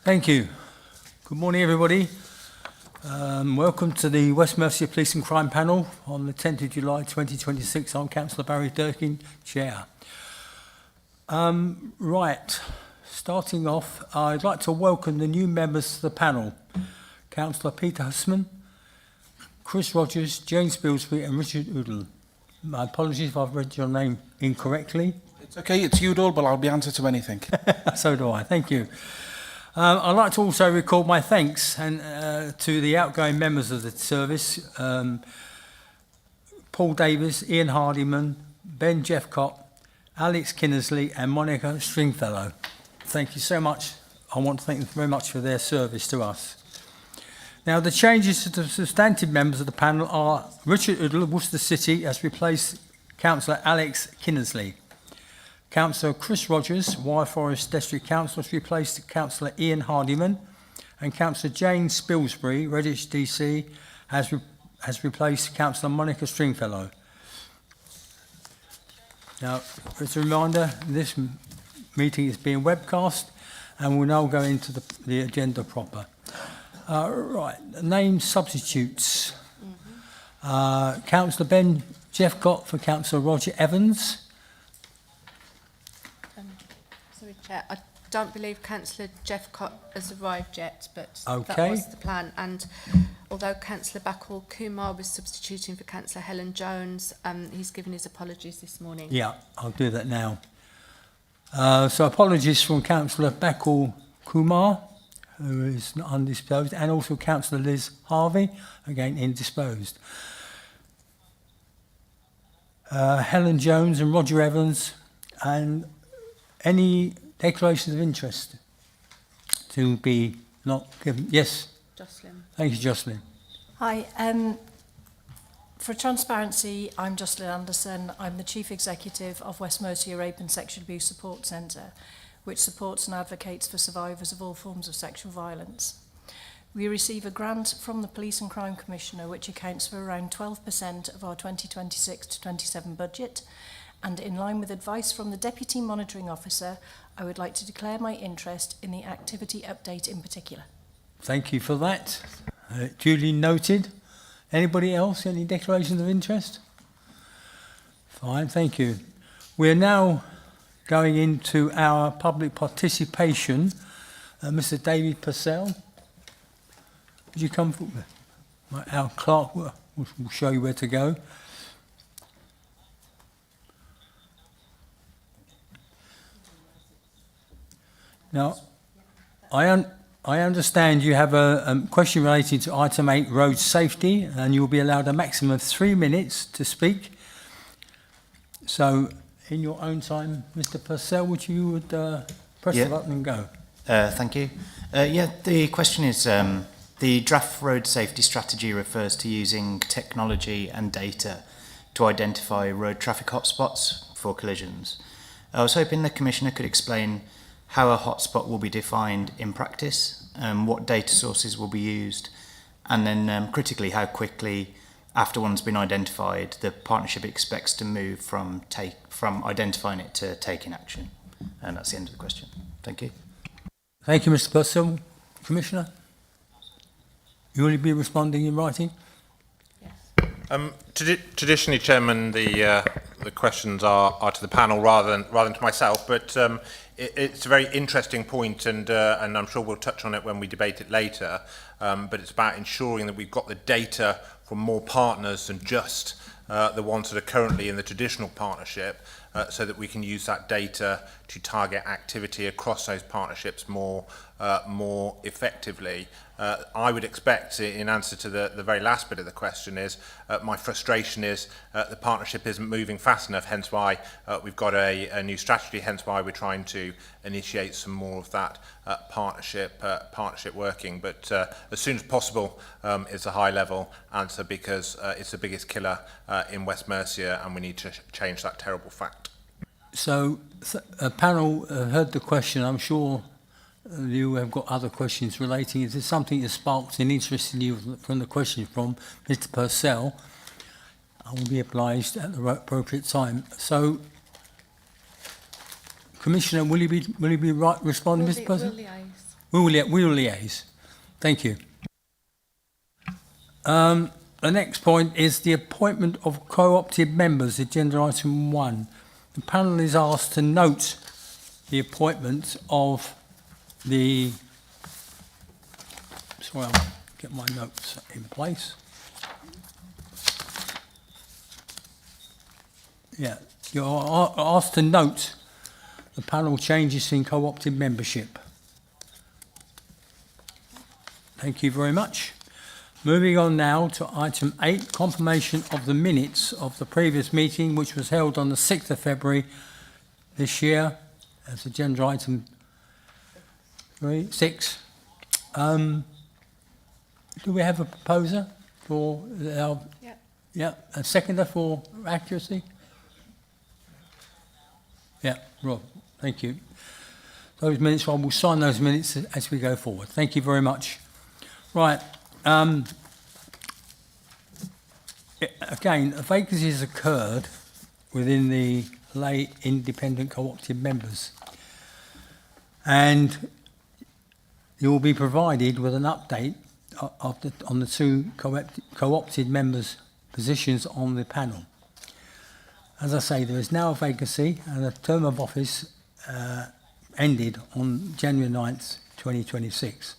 Thank you. Good morning, everybody. Welcome to the West Mercia Police and Crime Panel on the 10th of July 2026. I'm Councillor Barry Durkin, Chair. Right, starting off, I'd like to welcome the new members to the panel. Councillor Peter Hussman, Chris Rogers, James Spilsbury and Richard Udall. My apologies if I've read your name incorrectly. It's okay, it's Udall, but I'll be answered to anything. So do I, thank you. I'd like to also record my thanks to the outgoing members of the service, Paul Davis, Ian Hardiman, Ben Jeffcott, Alex Kinnersley and Monica Stringfellow. Thank you so much. I want to thank them very much for their service to us. Now, the changes to the substantive members of the panel are Richard Udall of Worcester City has replaced Councillor Alex Kinnersley. Councillor Chris Rogers, Wyre Forest District Councillor, has replaced Councillor Ian Hardiman, and Councillor James Spilsbury, Redditch DC, has replaced Councillor Monica Stringfellow. Now, as a reminder, this meeting is being webcast, and we'll now go into the agenda proper. Right, name substitutes. Councillor Ben Jeffcott for Councillor Roger Evans. Sorry, Chair. I don't believe Councillor Jeffcott has arrived yet, but Okay. that was the plan. And although Councillor Bakul Kumar was substituting for Councillor Helen Jones, he's given his apologies this morning. Yeah, I'll do that now. So apologies from Councillor Bakul Kumar, who is not undisposed, and also Councillor Liz Harvey, again indisposed. Helen Jones and Roger Evans, and any declarations of interest to be not given? Yes. Jocelyn. Thank you, Jocelyn. Hi. For transparency, I'm Jocelyn Anderson. I'm the Chief Executive of West Mercia Rape and Sexual Abuse Support Centre, which supports and advocates for survivors of all forms of sexual violence. We receive a grant from the Police and Crime Commissioner, which accounts for around 12% of our 2026 to 27 budget. And in line with advice from the Deputy Monitoring Officer, I would like to declare my interest in the activity update in particular. Thank you for that. Duly noted. Anybody else? Any declarations of interest? Fine, thank you. We're now going into our public participation. Mr. David Purcell, would you come forward? Our clerk will show you where to go. Now, I understand you have a question relating to item 8, road safety, and you'll be allowed a maximum of 3 minutes to speak. So, in your own time, Mr. Purcell, press the button and go. Thank you. The question is, the draft road safety strategy refers to using technology and data to identify road traffic hotspots for collisions. I was hoping the Commissioner could explain how a hotspot will be defined in practice, what data sources will be used, and then critically how quickly, after one's been identified, the partnership expects to move from identifying it to taking action. And that's the end of the question. Thank you. Thank you, Mr. Purcell. Commissioner? You will be responding in writing? Yes. Traditionally, Chairman, the questions are to the panel rather than to myself, but it's a very interesting point, and I'm sure we'll touch on it when we debate it later. But it's about ensuring that we've got the data from more partners than just the ones that are currently in the traditional partnership, so that we can use that data to target activity across those partnerships more effectively. I would expect, in answer to the very last bit of the question, is my frustration is the partnership isn't moving fast enough, hence why we've got a new strategy, hence why we're trying to initiate some more of that partnership working. But as soon as possible is a high-level answer, because it's the biggest killer in West Mercia, and we need to change that terrible fact. So, a panel heard the question. I'm sure you have got other questions relating. Is there something that sparked an interest in you from the question from Mr. Purcell? I will be obliged at the appropriate time. So, Commissioner, will you be responding, Mr. Purcell? We'll liaise. we'll liaise. Thank you. The next point is the appointment of co-opted members, agenda item 1. The panel is asked to note the appointment of the... Sorry, I'll get my notes in place. Yeah, you're asked to note the panel changes in co-opted membership. Thank you very much. Moving on now to item 8, confirmation of the minutes of the previous meeting, which was held on the 6th of February this year, as agenda item 6. Do we have a proposer for our... Yeah, a seconder for accuracy? Yeah, Rob, thank you. Those minutes, I will sign those minutes as we go forward. Thank you very much. Right. Again, a vacancy has occurred within the lay independent co-opted members, and you will be provided with an update on the two co-opted members' positions on the panel. As I say, there is now a vacancy, and the term of office ended on January 9th, 2026.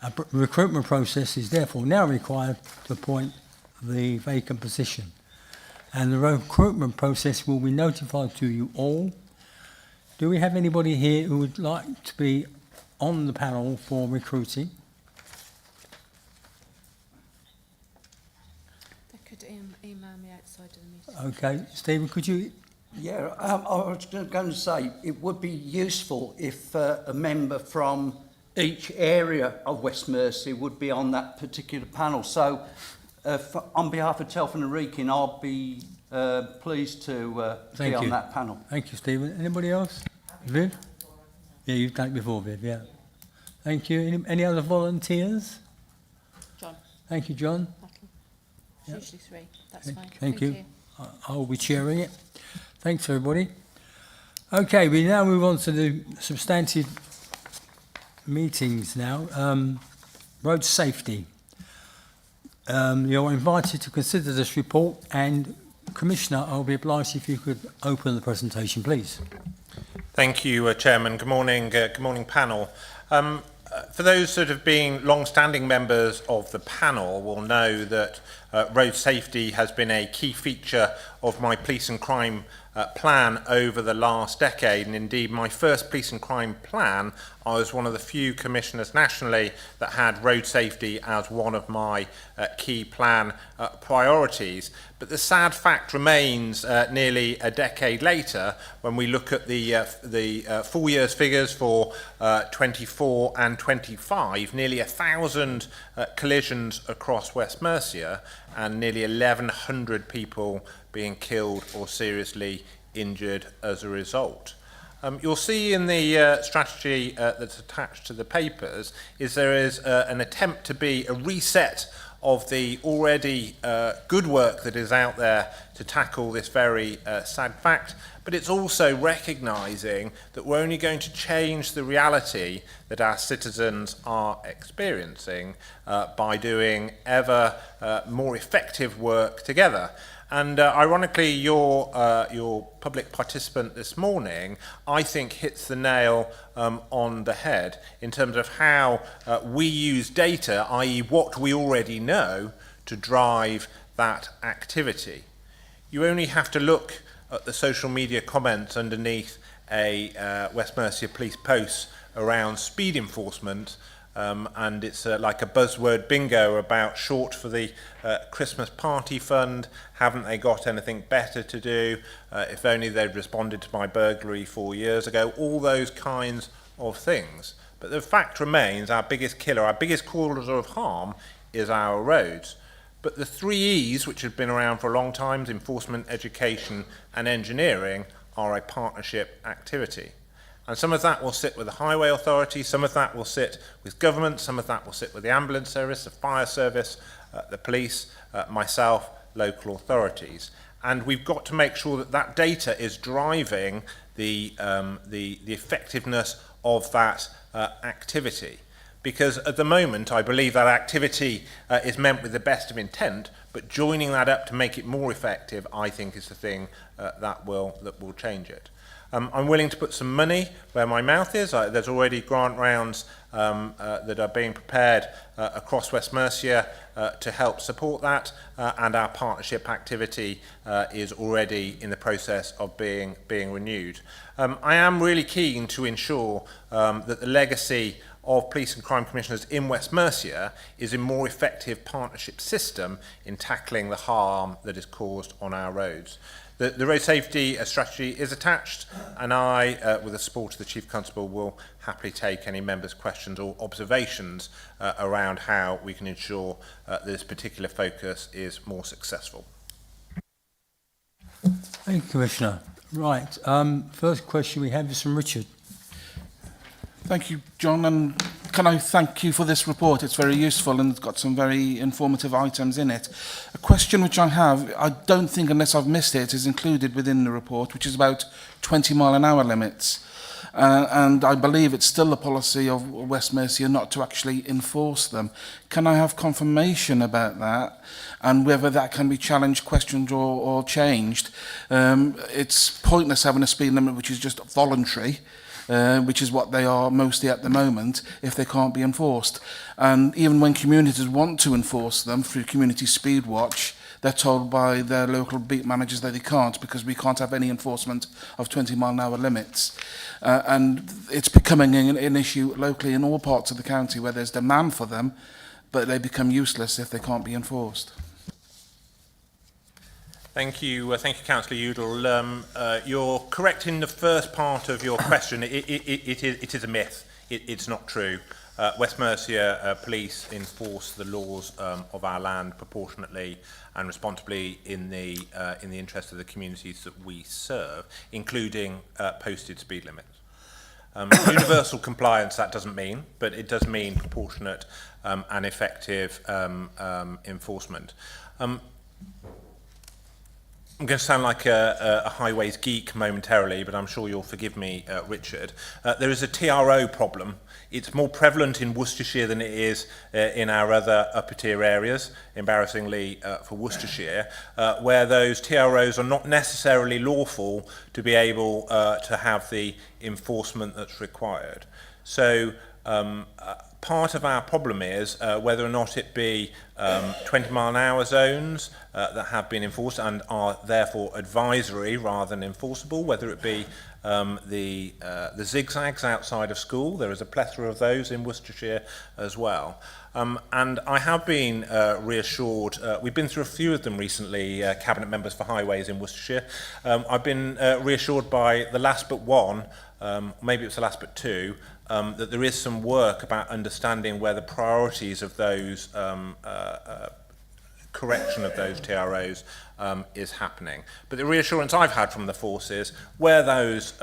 A recruitment process is therefore now required to appoint the vacant position, and the recruitment process will be notified to you all. Do we have anybody here who would like to be on the panel for recruiting? They could email me outside of the meeting. Okay, Stephen, could you? Yeah, I was going to say it would be useful if a member from each area of West Mercia would be on that particular panel. So, on behalf of Telford and Wrekin, I'll be pleased to be on that panel. Thank you, Stephen. Anybody else? Viv? Yeah, you've done it before, Viv, yeah. Thank you. Any other volunteers? John. Thank you, John. Yep. Usually 3. That's fine. Thank you. I will be chairing it. Thanks, everybody. Okay, we now move on to the substantive meetings now. Road safety. You're invited to consider this report, and Commissioner, I'll be obliged if you could open the presentation, please. Thank you, Chairman. Good morning, panel. For those that have been long-standing members of the panel will know that road safety has been a key feature of my police and crime plan over the last decade, and indeed my first police and crime plan, I was one of the few commissioners nationally that had road safety as one of my key plan priorities. But the sad fact remains, nearly a decade later, when we look at the full year's figures for 24 and 25, nearly 1,000 collisions across West Mercia and nearly 1,100 people being killed or seriously injured as a result. You'll see in the strategy that's attached to the papers is there is an attempt to be a reset of the already good work that is out there to tackle this very sad fact, but it's also recognising that we're only going to change the reality that our citizens are experiencing by doing ever more effective work together. And ironically, your public participant this morning, I think, hits the nail on the head in terms of how we use data, i.e. what we already know, to drive that activity. You only have to look at the social media comments underneath a West Mercia police post around speed enforcement, and it's like a buzzword bingo about short for the Christmas party fund. Haven't they got anything better to do? If only they'd responded to my burglary 4 years ago. All those kinds of things. But the fact remains, our biggest killer, our biggest cause of harm is our roads. But the 3 E's, which have been around for a long time, enforcement, education and engineering, are a partnership activity. And some of that will sit with the highway authority, some of that will sit with government, some of that will sit with the ambulance service, the fire service, the police, myself, local authorities. And we've got to make sure that that data is driving the effectiveness of that activity. Because at the moment, I believe that activity is meant with the best of intent, but joining that up to make it more effective, I think, is the thing that will change it. I'm willing to put some money where my mouth is. There's already grant rounds that are being prepared across West Mercia to help support that, and our partnership activity is already in the process of being renewed. I am really keen to ensure that the legacy of police and crime commissioners in West Mercia is a more effective partnership system in tackling the harm that is caused on our roads. The road safety strategy is attached, and I, with the support of the Chief Constable, will happily take any members' questions or observations around how we can ensure this particular focus is more successful. Thank you, Commissioner. Right, first question we have is from Richard. Thank you, John, and can I thank you for this report? It's very useful and it's got some very informative items in it. A question which I have, I don't think, unless I've missed it, is included within the report, which is about 20-mile-an-hour limits. And I believe it's still the policy of West Mercia not to actually enforce them. Can I have confirmation about that, and whether that can be challenged, questioned or changed? It's pointless having a speed limit which is just voluntary, which is what they are mostly at the moment, if they can't be enforced. And even when communities want to enforce them through Community Speed Watch, they're told by their local beat managers that they can't, because we can't have any enforcement of 20-mile-an-hour limits. And it's becoming an issue locally in all parts of the county where there's demand for them, but they become useless if they can't be enforced. Thank you, Councillor Udall. You're correct in the first part of your question. It is a myth. It's not true. West Mercia Police enforce the laws of our land proportionately and responsibly in the interest of the communities that we serve, including posted speed limits. Universal compliance, that doesn't mean, but it does mean proportionate and effective enforcement. I'm going to sound like a highways geek momentarily, but I'm sure you'll forgive me, Richard. There is a TRO problem. It's more prevalent in Worcestershire than it is in our other upper tier areas, embarrassingly for Worcestershire, where those TROs are not necessarily lawful to be able to have the enforcement that's required. So part of our problem is whether or not it be 20-mile-an-hour zones that have been enforced and are therefore advisory rather than enforceable, whether it be the zigzags outside of school. There is a plethora of those in Worcestershire as well. And I have been reassured, we've been through a few of them recently, Cabinet members for Highways in Worcestershire. I've been reassured by the last but one, maybe it's the last but two, that there is some work about understanding where the priorities of those correction of those TROs is happening. But the reassurance I've had from the force is where those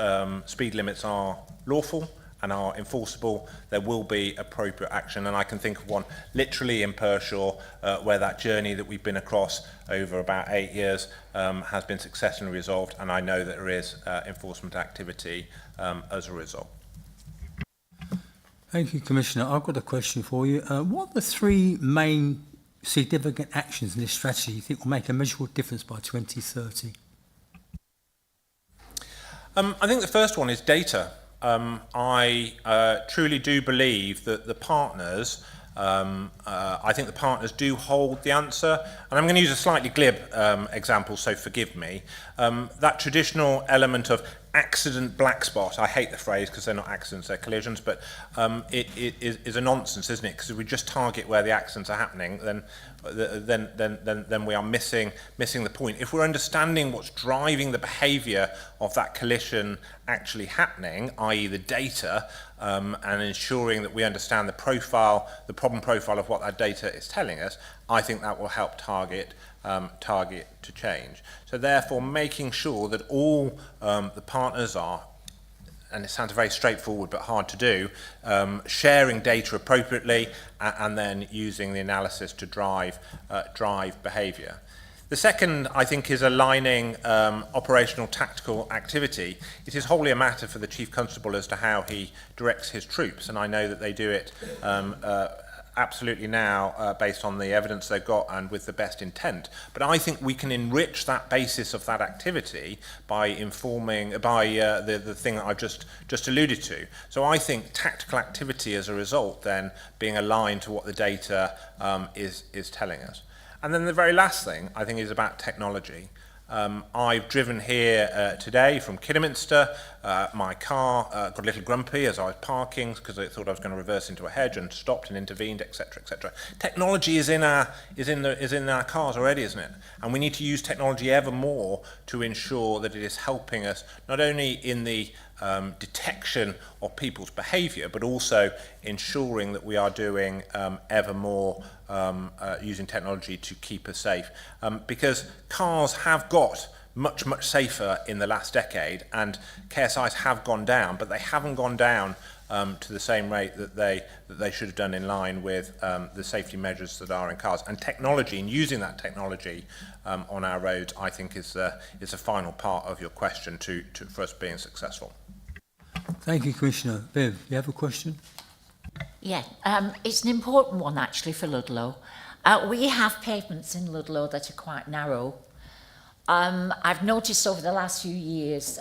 speed limits are lawful and are enforceable, there will be appropriate action. And I can think of one literally in Pershore where that journey that we've been across over about 8 years has been successfully resolved, and I know that there is enforcement activity as a result. Thank you, Commissioner. I've got a question for you. What are the three main significant actions in this strategy you think will make a measurable difference by 2030? I think the first one is data. I truly do believe that the partners, I think the partners do hold the answer. And I'm going to use a slightly glib example, so forgive me. That traditional element of accident black spot, I hate the phrase because they're not accidents, they're collisions, but it is a nonsense, isn't it? Because if we just target where the accidents are happening, then we are missing the point. If we're understanding what's driving the behaviour of that collision actually happening, i.e. the data, and ensuring that we understand the profile, the problem profile of what that data is telling us, I think that will help target to change. So therefore, making sure that all the partners are, and it sounds very straightforward but hard to do, sharing data appropriately and then using the analysis to drive behaviour. The second, I think, is aligning operational tactical activity. It is wholly a matter for the Chief Constable as to how he directs his troops, and I know that they do it absolutely now based on the evidence they've got and with the best intent. But I think we can enrich that basis of that activity by informing, by the thing that I've just alluded to. So I think tactical activity as a result then being aligned to what the data is telling us. And then the very last thing, I think, is about technology. I've driven here today from Kidderminster. My car got a little grumpy as I was parking because I thought I was going to reverse into a hedge and stopped and intervened, etc., etc. Technology is in our cars already, isn't it? And we need to use technology ever more to ensure that it is helping us not only in the detection of people's behaviour, but also ensuring that we are doing ever more using technology to keep us safe. Because cars have got much safer in the last decade, and KSIs have gone down, but they haven't gone down to the same rate that they should have done in line with the safety measures that are in cars. And technology, and using that technology on our roads, I think is a final part of your question for us being successful. Thank you, Commissioner. Viv, you have a question? Yeah, it's an important one actually for Ludlow. We have pavements in Ludlow that are quite narrow. I've noticed over the last few years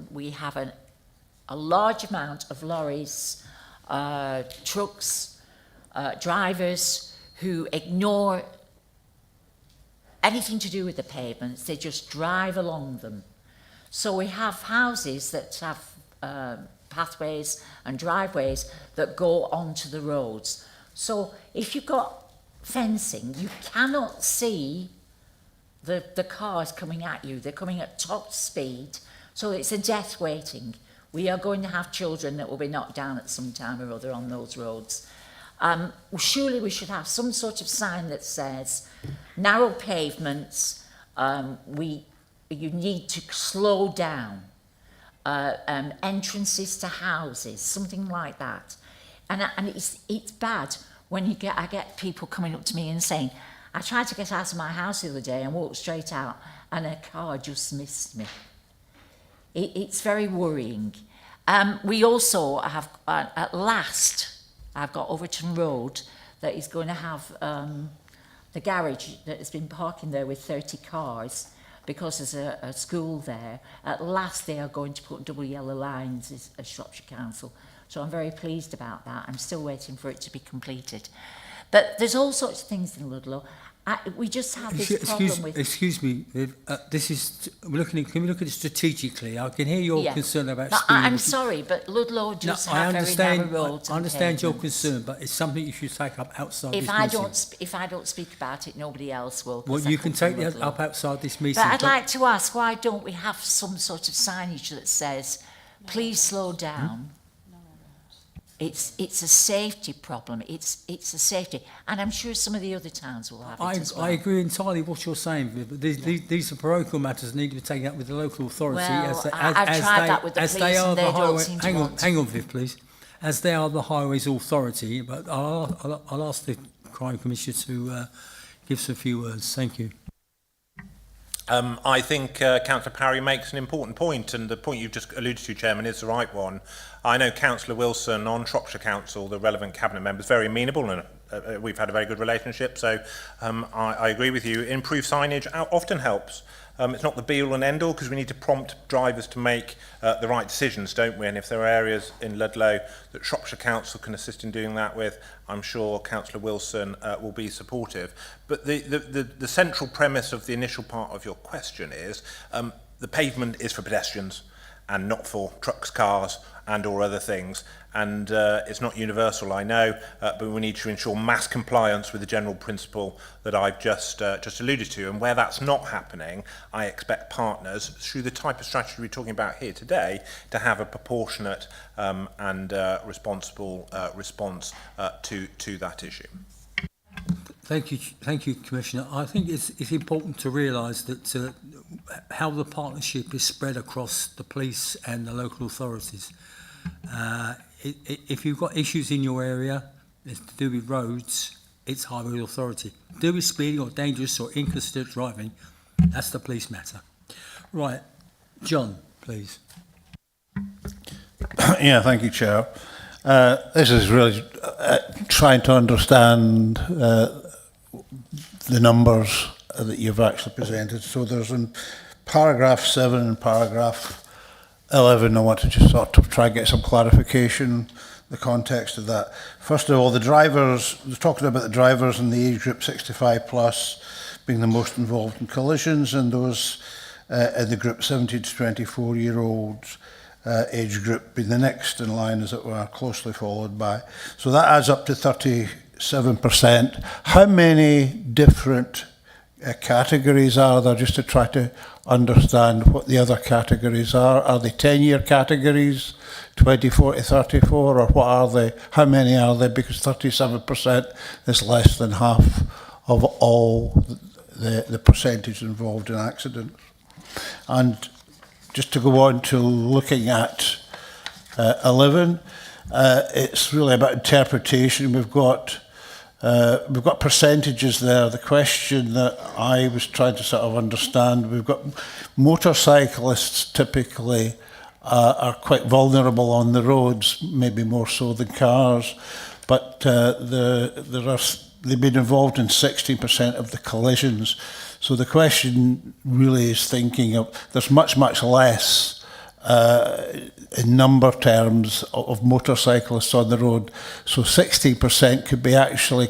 we have a large amount of lorries, trucks, drivers who ignore anything to do with the pavements. They just drive along them. So we have houses that have pathways and driveways that go onto the roads. So if you've got fencing, you cannot see the cars coming at you. They're coming at top speed. So it's a death waiting. We are going to have children that will be knocked down at some time or other on those roads. Surely we should have some sort of sign that says, narrow pavements, you need to slow down. Entrances to houses, something like that. And it's bad when I get people coming up to me and saying, I tried to get out of my house the other day and walked straight out and a car just missed me. It's very worrying. We also have, at last, I've got Overton Road that is going to have the garage that has been parking there with 30 cars because there's a school there. At last they are going to put double yellow lines as Shropshire Council. So I'm very pleased about that. I'm still waiting for it to be completed. But there's all sorts of things in Ludlow. We just have this problem with... Excuse me, this is, can we look at it strategically? I can hear your concern about but speed. I'm sorry, but Ludlow just have very narrow roads. I understand your concern, but it's something you should take up outside this meeting. If I don't speak about it, nobody else will. Well, you can take it up outside this meeting. But I'd like to ask, why don't we have some sort of signage that says, please slow down? It's a safety problem. It's a safety, and I'm sure some of the other towns will have it as well. I agree entirely with what you're saying, Viv, but these are parochial matters that need to be taken up with the local authority. Well, I've tried that with the police and they don't seem to want to. Hang on, Viv, please. As they are the Highways Authority, but I'll ask the Crime Commissioner to give us a few words. Thank you. I think Councillor Parry makes an important point, and the point you've just alluded to, Chairman, is the right one. I know Councillor Wilson on Shropshire Council, the relevant cabinet member, is very amenable, and we've had a very good relationship, so I agree with you. Improved signage often helps. It's not the be-all and end-all, because we need to prompt drivers to make the right decisions, don't we? And if there are areas in Ludlow that Shropshire Council can assist in doing that with, I'm sure Councillor Wilson will be supportive. But the central premise of the initial part of your question is the pavement is for pedestrians and not for trucks, cars and or other things. And it's not universal, I know, but we need to ensure mass compliance with the general principle that I've just alluded to. And where that's not happening, I expect partners, through the type of strategy we're talking about here today, to have a proportionate and responsible response to that issue. Thank you, Commissioner. I think it's important to realise that how the partnership is spread across the police and the local authorities. If you've got issues in your area, it's to do with roads, its highway authority. Do with speeding or dangerous or inconsiderate driving, that's the police matter. Right, John, please. Yeah, thank you, Chair. This is really trying to understand the numbers that you've actually presented. So there's in paragraph 7 and paragraph 11, I want to just sort of try and get some clarification, the context of that. First of all, the drivers, we're talking about the drivers in the age group 65 plus being the most involved in collisions, and those in the group 17 to 24-year-olds age group being the next in line, as it were, closely followed by. So that adds up to 37%. How many different categories are there, just to try to understand what the other categories are? Are they 10-year categories, 24 to 34, or what are they? How many are they? Because 37% is less than half of all the percentage involved in accidents. And just to go on to looking at 11, it's really about interpretation. We've got percentages there. The question that I was trying to sort of understand, we've got motorcyclists typically are quite vulnerable on the roads, maybe more so than cars, but they've been involved in 60% of the collisions. So the question really is thinking of, there's much, much less in number terms of motorcyclists on the road. So 60% could be actually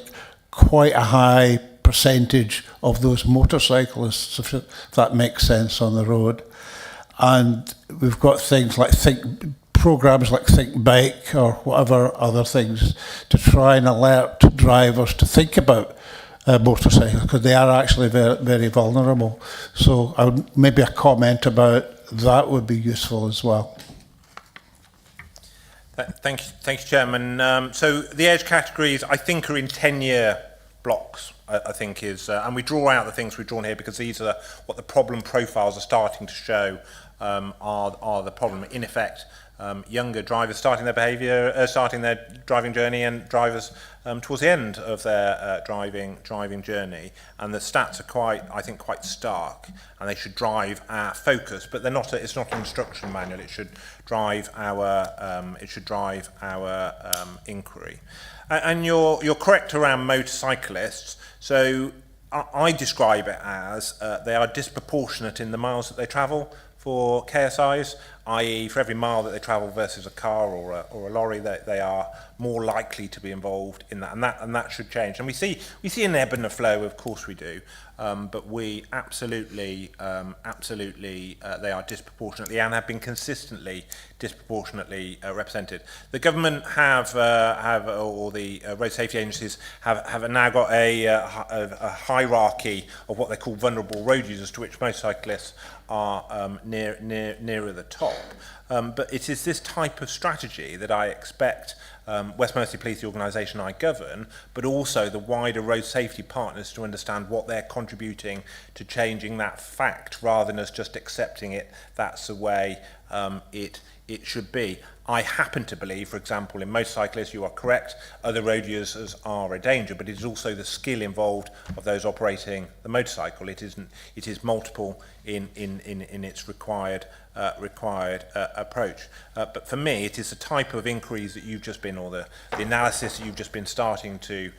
quite a high percentage of those motorcyclists, if that makes sense, on the road. And we've got things like programs like Think Bike or whatever other things to try and alert drivers to think about motorcycles, because they are actually very, very vulnerable. So maybe a comment about that would be useful as well. Thank you, Chairman. So the age categories, I think, are in 10-year blocks, I think is, and we draw out the things we've drawn here because these are what the problem profiles are starting to show are the problem. In effect, younger drivers starting their driving journey, and drivers towards the end of their driving journey, and the stats are quite stark, and they should drive our focus, but they're not. It's not an instruction manual. It should drive our inquiry. And you're correct around motorcyclists. So I describe it as they are disproportionate in the miles that they travel for KSIs, i.e. for every mile that they travel versus a car or a lorry, they are more likely to be involved in that, and that should change. And we see an ebb and a flow, of course we do, but we absolutely they are disproportionately and have been consistently disproportionately represented. The government or the road safety agencies have now got a hierarchy of what they call vulnerable road users, to which motorcyclists are nearer the top. But it is this type of strategy that I expect West Mercia Police, the organisation I govern, but also the wider road safety partners to understand what they're contributing to changing that fact, rather than us just accepting it. That's the way it should be. I happen to believe, for example, in motorcyclists, you are correct, other road users are a danger, but it is also the skill involved of those operating the motorcycle. It is multiple in its required approach. But for me, it is the type of inquiries that you've just been, or the analysis that you've just been starting to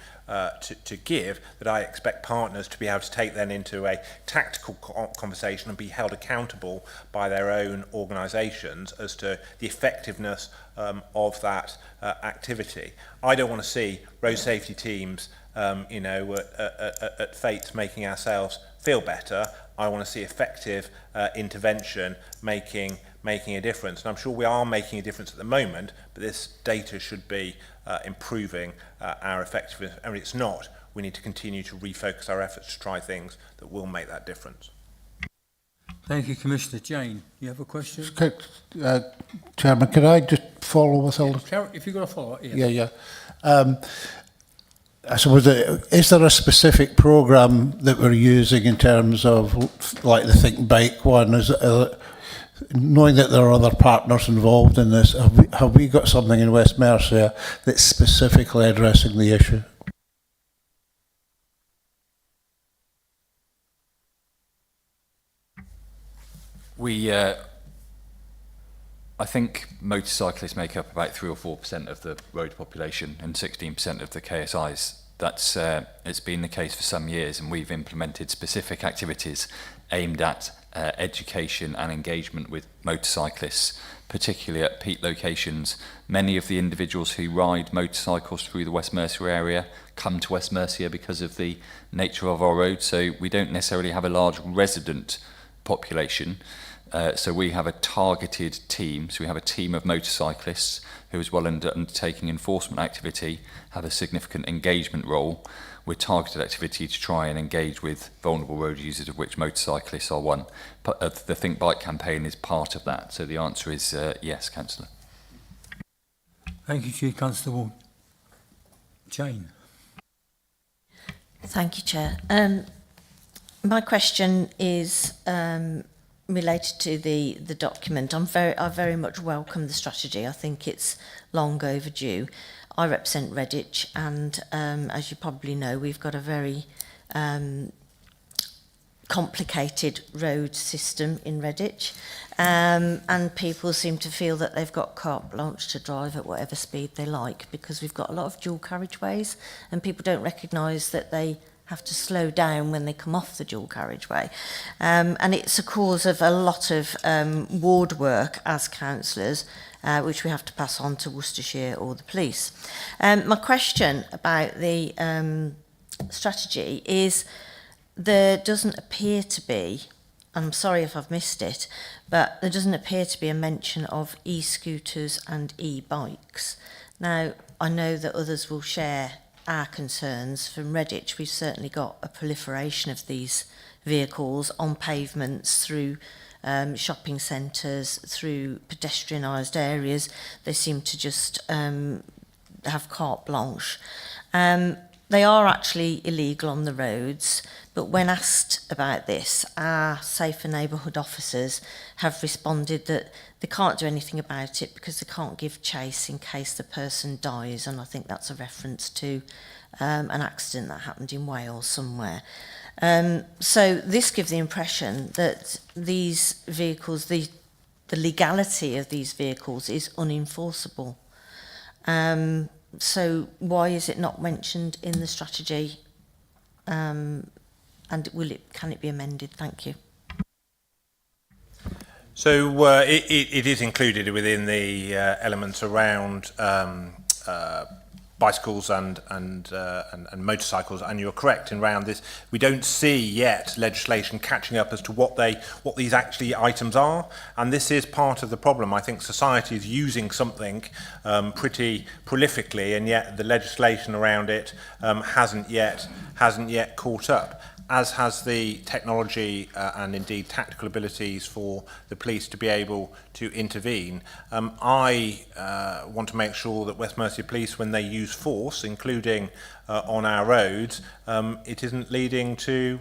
give, that I expect partners to be able to take then into a tactical conversation and be held accountable by their own organisations as to the effectiveness of that activity. I don't want to see road safety teams at fate making ourselves feel better. I want to see effective intervention making a difference. And I'm sure we are making a difference at the moment, but this data should be improving our effectiveness. And if it's not, we need to continue to refocus our efforts to try things that will make that difference. Thank you, Commissioner. Jane, you have a question? Chairman, could I just follow with all the... If you've got a follow-up, yes. Yeah. I suppose, is there a specific programme that we're using in terms of, like the Think Bike one? Knowing that there are other partners involved in this, have we got something in West Mercia that's specifically addressing the issue? I think motorcyclists make up about 3 or 4% of the road population and 16% of the KSIs. That's it's been the case for some years, and we've implemented specific activities aimed at education and engagement with motorcyclists, particularly at peak locations. Many of the individuals who ride motorcycles through the West Mercia area come to West Mercia because of the nature of our road, so we don't necessarily have a large resident population. So we have a targeted team. So we have a team of motorcyclists who, as well as undertaking enforcement activity, have a significant engagement role with targeted activity to try and engage with vulnerable road users, of which motorcyclists are one. But the Think Bike campaign is part of that. So the answer is yes, Councillor. Thank you, Chief Constable. Jane. Thank you, Chair. My question is related to the document. I very much welcome the strategy. I think it's long overdue. I represent Redditch, and as you probably know, we've got a very complicated road system in Redditch, and people seem to feel that they've got carte blanche to drive at whatever speed they like, because we've got a lot of dual carriageways, and people don't recognise that they have to slow down when they come off the dual carriageway. And it's a cause of a lot of ward work as councillors, which we have to pass on to Worcestershire or the police. My question about the strategy is there doesn't appear to be, I'm sorry if I've missed it, but there doesn't appear to be a mention of e-scooters and e-bikes. Now, I know that others will share our concerns. From Redditch, we've certainly got a proliferation of these vehicles on pavements, through shopping centres, through pedestrianised areas. They seem to just have carte blanche. They are actually illegal on the roads, but when asked about this, our Safer Neighbourhood officers have responded that they can't do anything about it because they can't give chase in case the person dies, and I think that's a reference to an accident that happened in Wales somewhere. So this gives the impression that these vehicles, the legality of these vehicles is unenforceable. So why is it not mentioned in the strategy? And can it be amended? Thank you. So it is included within the elements around bicycles and motorcycles, and you're correct in around this. We don't see yet legislation catching up as to what these actually items are, and this is part of the problem. I think society is using something pretty prolifically, and yet the legislation around it hasn't yet caught up, as has the technology and indeed tactical abilities for the police to be able to intervene. I want to make sure that West Mercia Police, when they use force, including on our roads, it isn't leading to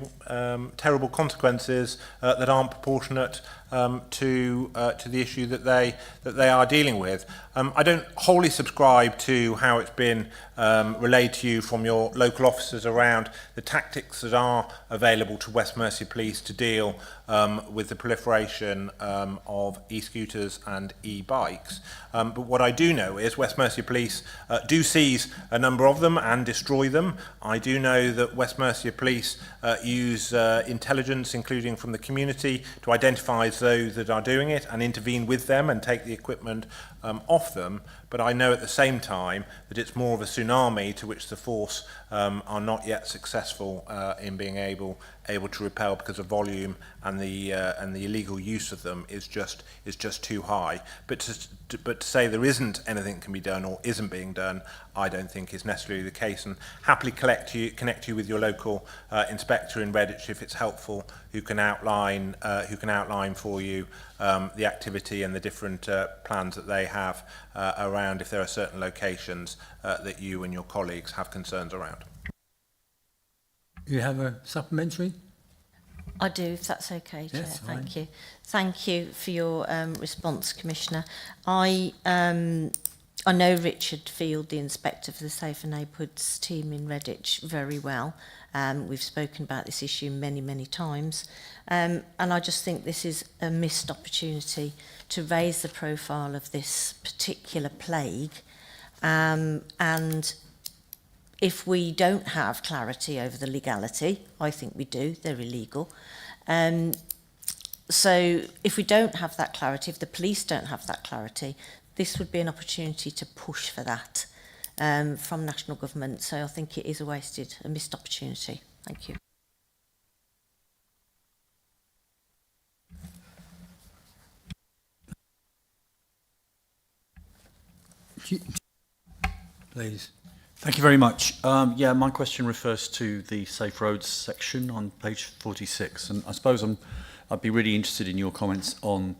terrible consequences that aren't proportionate to the issue that they are dealing with. I don't wholly subscribe to how it's been relayed to you from your local officers around the tactics that are available to West Mercia Police to deal with the proliferation of e-scooters and e-bikes. But what I do know is West Mercia Police do seize a number of them and destroy them. I do know that West Mercia Police use intelligence, including from the community, to identify those that are doing it and intervene with them and take the equipment off them. But I know at the same time that it's more of a tsunami to which the force are not yet successful in being able to repel, because of volume and the illegal use of them is just too high. But to say there isn't anything that can be done or isn't being done, I don't think is necessarily the case. And happily connect you with your local inspector in Redditch if it's helpful, who can outline for you the activity and the different plans that they have around if there are certain locations that you and your colleagues have concerns around. You have a supplementary? I do, if that's okay, Chair. Yes, Thank you. Thank you for your response, Commissioner. I I know Richard Field, the inspector for the Safer Neighbourhoods team in Redditch, very well. We've spoken about this issue many, many times. And I just think this is a missed opportunity to raise the profile of this particular plague. And if we don't have clarity over the legality, I think we do, they're illegal. So if we don't have that clarity, if the police don't have that clarity, this would be an opportunity to push for that from national government. So I think it is a missed opportunity. Thank you. Please. Thank you very much. Yeah, my question refers to the Safe Roads section on page 46, and I suppose I'd be really interested in your comments on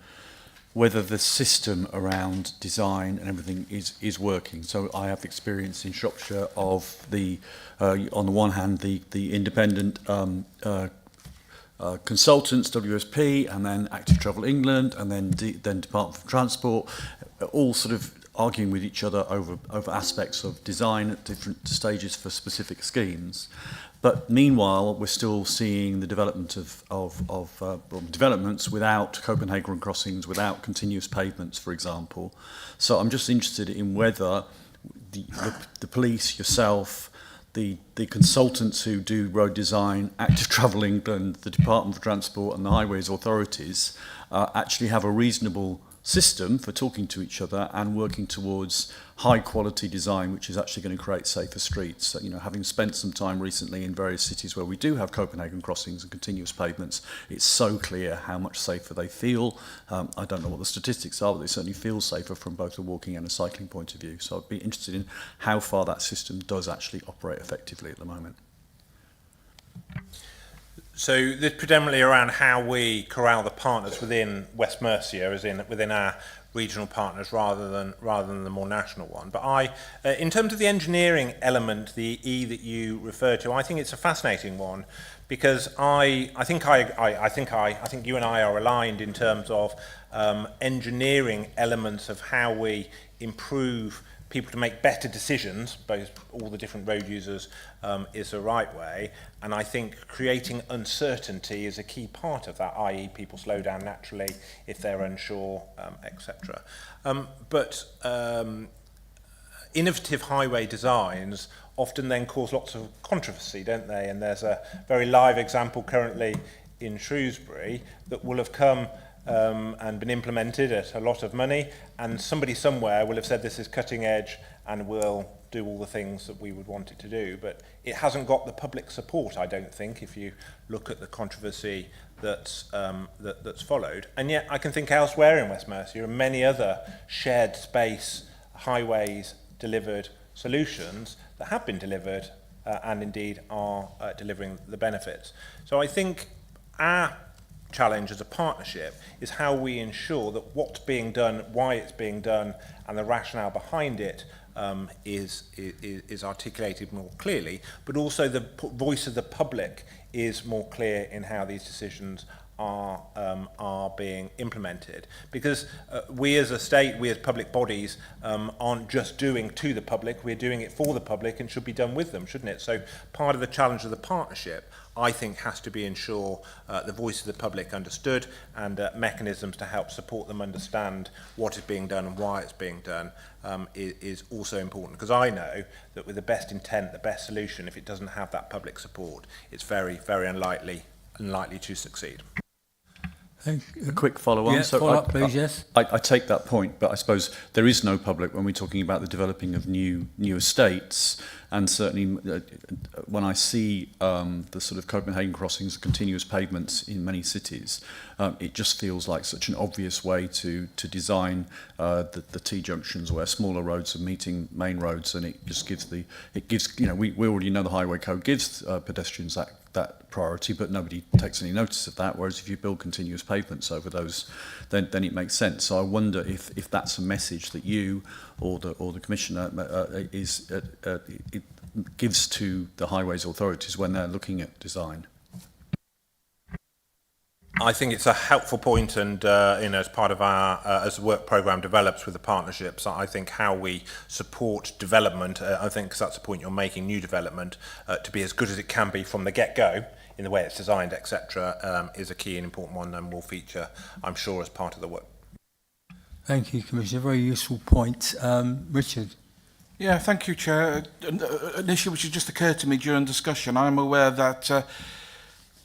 whether the system around design and everything is working. So I have experience in Shropshire of the, on the one hand, the independent consultants, WSP, and then Active Travel England, and then Department for Transport, all sort of arguing with each other over aspects of design at different stages for specific schemes. But meanwhile, we're still seeing the development of developments without Copenhagen crossings, without continuous pavements, for example. So I'm just interested in whether the police, yourself, the consultants who do road design, Active Travel England, the Department for Transport and the Highways authorities actually have a reasonable system for talking to each other and working towards high quality design, which is actually going to create safer streets. So, you know, having spent some time recently in various cities where we do have Copenhagen crossings and continuous pavements, it's so clear how much safer they feel. I don't know what the statistics are, but they certainly feel safer from both a walking and a cycling point of view. So I'd be interested in how far that system does actually operate effectively at the moment. So this predominantly around how we corral the partners within West Mercia, as in within our regional partners, rather than the more national one. But in terms of the engineering element, the E that you refer to, I think it's a fascinating one, because I think you and I are aligned in terms of engineering elements of how we improve people to make better decisions, both all the different road users, is the right way. And I think creating uncertainty is a key part of that, i.e. people slow down naturally if they're unsure, etc. But innovative highway designs often then cause lots of controversy, don't they? And there's a very live example currently in Shrewsbury that will have come and been implemented at a lot of money, and somebody somewhere will have said this is cutting edge and will do all the things that we would want it to do, but it hasn't got the public support, I don't think, if you look at the controversy that's followed. And yet I can think elsewhere in West Mercia and many other shared space highways delivered solutions that have been delivered and indeed are delivering the benefits. So I think our challenge as a partnership is how we ensure that what's being done, why it's being done, and the rationale behind it is articulated more clearly, but also the voice of the public is more clear in how these decisions are being implemented. Because we as a state, we as public bodies aren't just doing to the public, we're doing it for the public and should be done with them, shouldn't it? So part of the challenge of the partnership, I think, has to be ensure the voice of the public understood and mechanisms to help support them understand what is being done and why it's being done is also important. Because I know that with the best intent, the best solution, if it doesn't have that public support, it's very, very unlikely to succeed. A quick follow-on. Yeah, follow-up, please, yes. I take that point, but I suppose there is no public when we're talking about the developing of new estates, and certainly when I see the sort of Copenhagen crossings, continuous pavements in many cities, it just feels like such an obvious way to design the T-junctions where smaller roads are meeting main roads, and it just gives you know, we already know the highway code gives pedestrians that priority, but nobody takes any notice of that, whereas if you build continuous pavements over those, then it makes sense. So I wonder if that's a message that you or the Commissioner it gives to the highways authorities when they're looking at design. I think it's a helpful point, and as part of our as the work programme develops with the partnerships, I think how we support development, I think 'cause that's the point you're making, new development, to be as good as it can be from the get-go in the way it's designed, etc., is a key and important one, and will feature, I'm sure, as part of the work. Thank you, Commissioner. Very useful point. Richard. Yeah, thank you, Chair. An issue which has just occurred to me during discussion. I'm aware that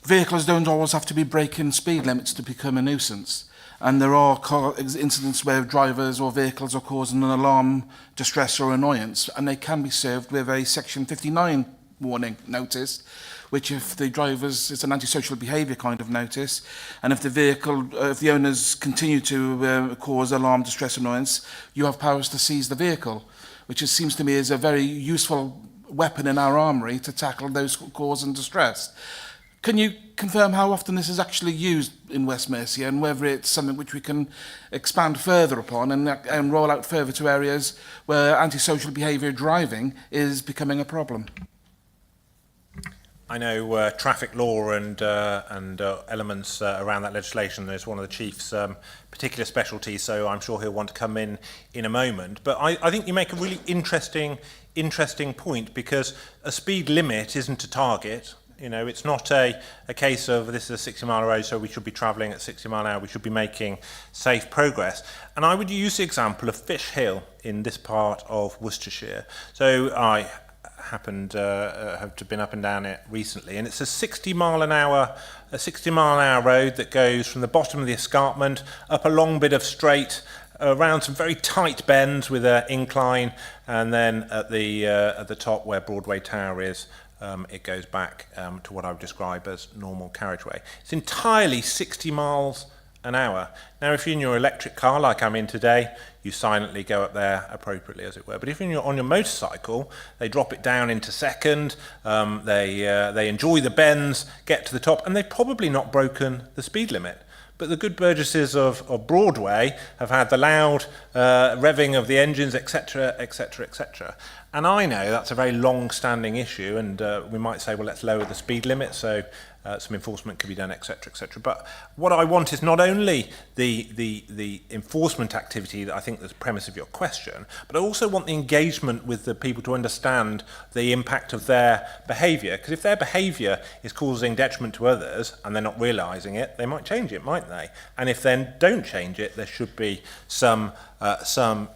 vehicles don't always have to be breaking speed limits to become a nuisance. And there are incidents where drivers or vehicles are causing an alarm, distress or annoyance, and they can be served with a Section 59 warning notice, which if the drivers, it's an antisocial behaviour kind of notice, and if the vehicle, if the owners continue to cause alarm, distress, annoyance, you have powers to seize the vehicle, which seems to me is a very useful weapon in our armoury to tackle those cause and distress. Can you confirm how often this is actually used in West Mercia and whether it's something which we can expand further upon and roll out further to areas where antisocial behaviour driving is becoming a problem? I know traffic law and elements around that legislation is one of the Chief's particular specialties, so I'm sure he'll want to come in a moment. But I think you make a really interesting point, because a speed limit isn't a target. You know, it's not a case of this is a 60-mile road, so we should be travelling at 60 mile an hour. We should be making safe progress. And I would use the example of Fish Hill in this part of Worcestershire. So I happened have been up and down it recently, and it's a 60-mile-an-hour road that goes from the bottom of the escarpment up a long bit of straight around some very tight bends with an incline, and then at the top where Broadway Tower is, it goes back to what I would describe as normal carriageway. It's entirely 60 miles an hour. Now, if you're in your electric car like I'm in today, you silently go up there appropriately, as it were. But if you're on your motorcycle, they drop it down into second, they enjoy the bends, get to the top, and they've probably not broken the speed limit. But the good burgesses of Broadway have had the loud revving of the engines, etc., etc., etc. And I know that's a very long-standing issue, and we might say, well, let's lower the speed limit so some enforcement can be done, etc., etc. But what I want is not only the enforcement activity that I think is the premise of your question, but I also want the engagement with the people to understand the impact of their behaviour. Because if their behaviour is causing detriment to others and they're not realising it, they might change it, mightn't they? And if then don't change it, there should be some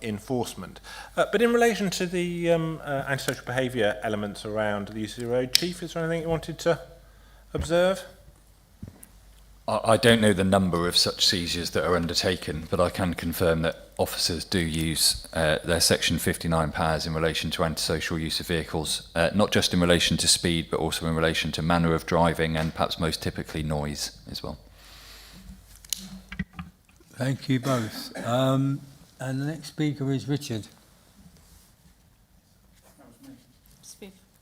enforcement. But in relation to the antisocial behaviour elements around the use of the road, Chief, is there anything you wanted to observe? I don't know the number of such seizures that are undertaken, but I can confirm that officers do use their Section 59 powers in relation to antisocial use of vehicles, not just in relation to speed, but also in relation to manner of driving and perhaps most typically noise as well. Thank you both. And the next speaker is Richard.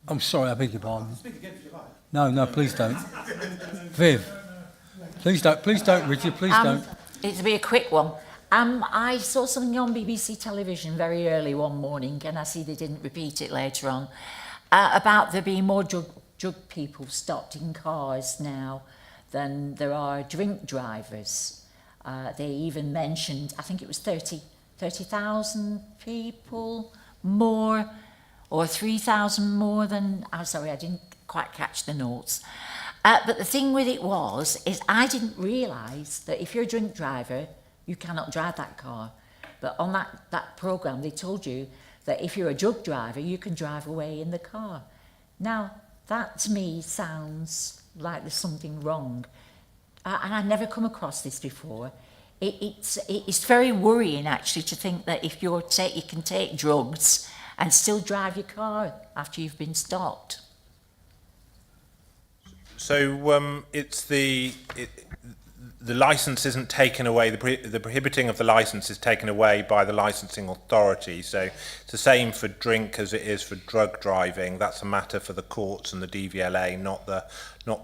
I'm sorry, I beg your pardon. Speak again if you like. No, please don't. Viv, please don't, Richard, please don't. It'll be a quick one. I saw something on BBC television very early one morning, and I see they didn't repeat it later on, about there being more drug people stopped in cars now than there are drink drivers. They even mentioned, I think it was 30,000 people more, or 3,000 more than, I'm sorry, I didn't quite catch the notes. But the thing with it is I didn't realise that if you're a drink driver, you cannot drive that car. But on that programme, they told you that if you're a drug driver, you can drive away in the car. Now, that to me sounds like there's something wrong. And I've never come across this before. It's very worrying, actually, to think that if you can take drugs and still drive your car after you've been stopped. So it's the licence isn't taken away. The prohibiting of the licence is taken away by the licensing authority. So it's the same for drink as it is for drug driving. That's a matter for the courts and the DVLA, not the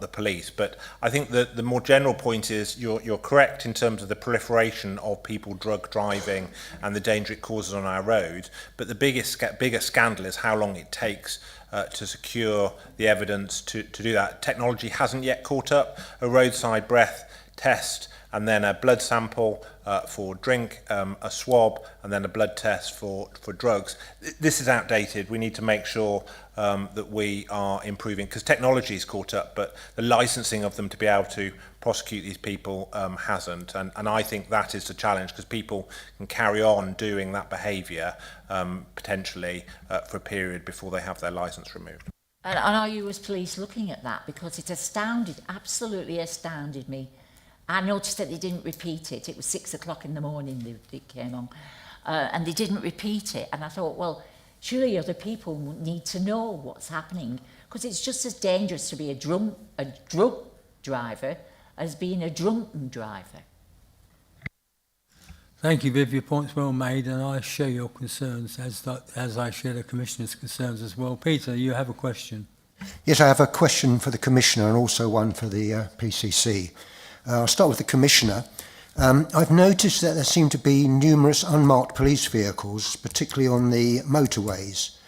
police. But I think that the more general point is you're correct in terms of the proliferation of people drug driving and the danger it causes on our roads. But the bigger scandal is how long it takes to secure the evidence to do that. Technology hasn't yet caught up. A roadside breath test, and then a blood sample for drink, a swab, and then a blood test for drugs. This is outdated. We need to make sure that we are improving, because technology is caught up, but the licensing of them to be able to prosecute these people hasn't. And I think that is the challenge, because people can carry on doing that behaviour potentially for a period before they have their licence removed. And are you as police looking at that? Because it absolutely astounded me. I noticed that they didn't repeat it. It was 6 o'clock in the morning it came on. And they didn't repeat it. And I thought, well, surely other people need to know what's happening. Because it's just as dangerous to be a drug driver as being a drunken driver. Thank you, Viv. Your point's well made, and I share your concerns as I share the Commissioner's concerns as well. Peter, you have a question. Yes, I have a question for the Commissioner and also one for the PCC. I'll start with the Commissioner. I've noticed that there seem to be numerous unmarked police vehicles, particularly on the motorways.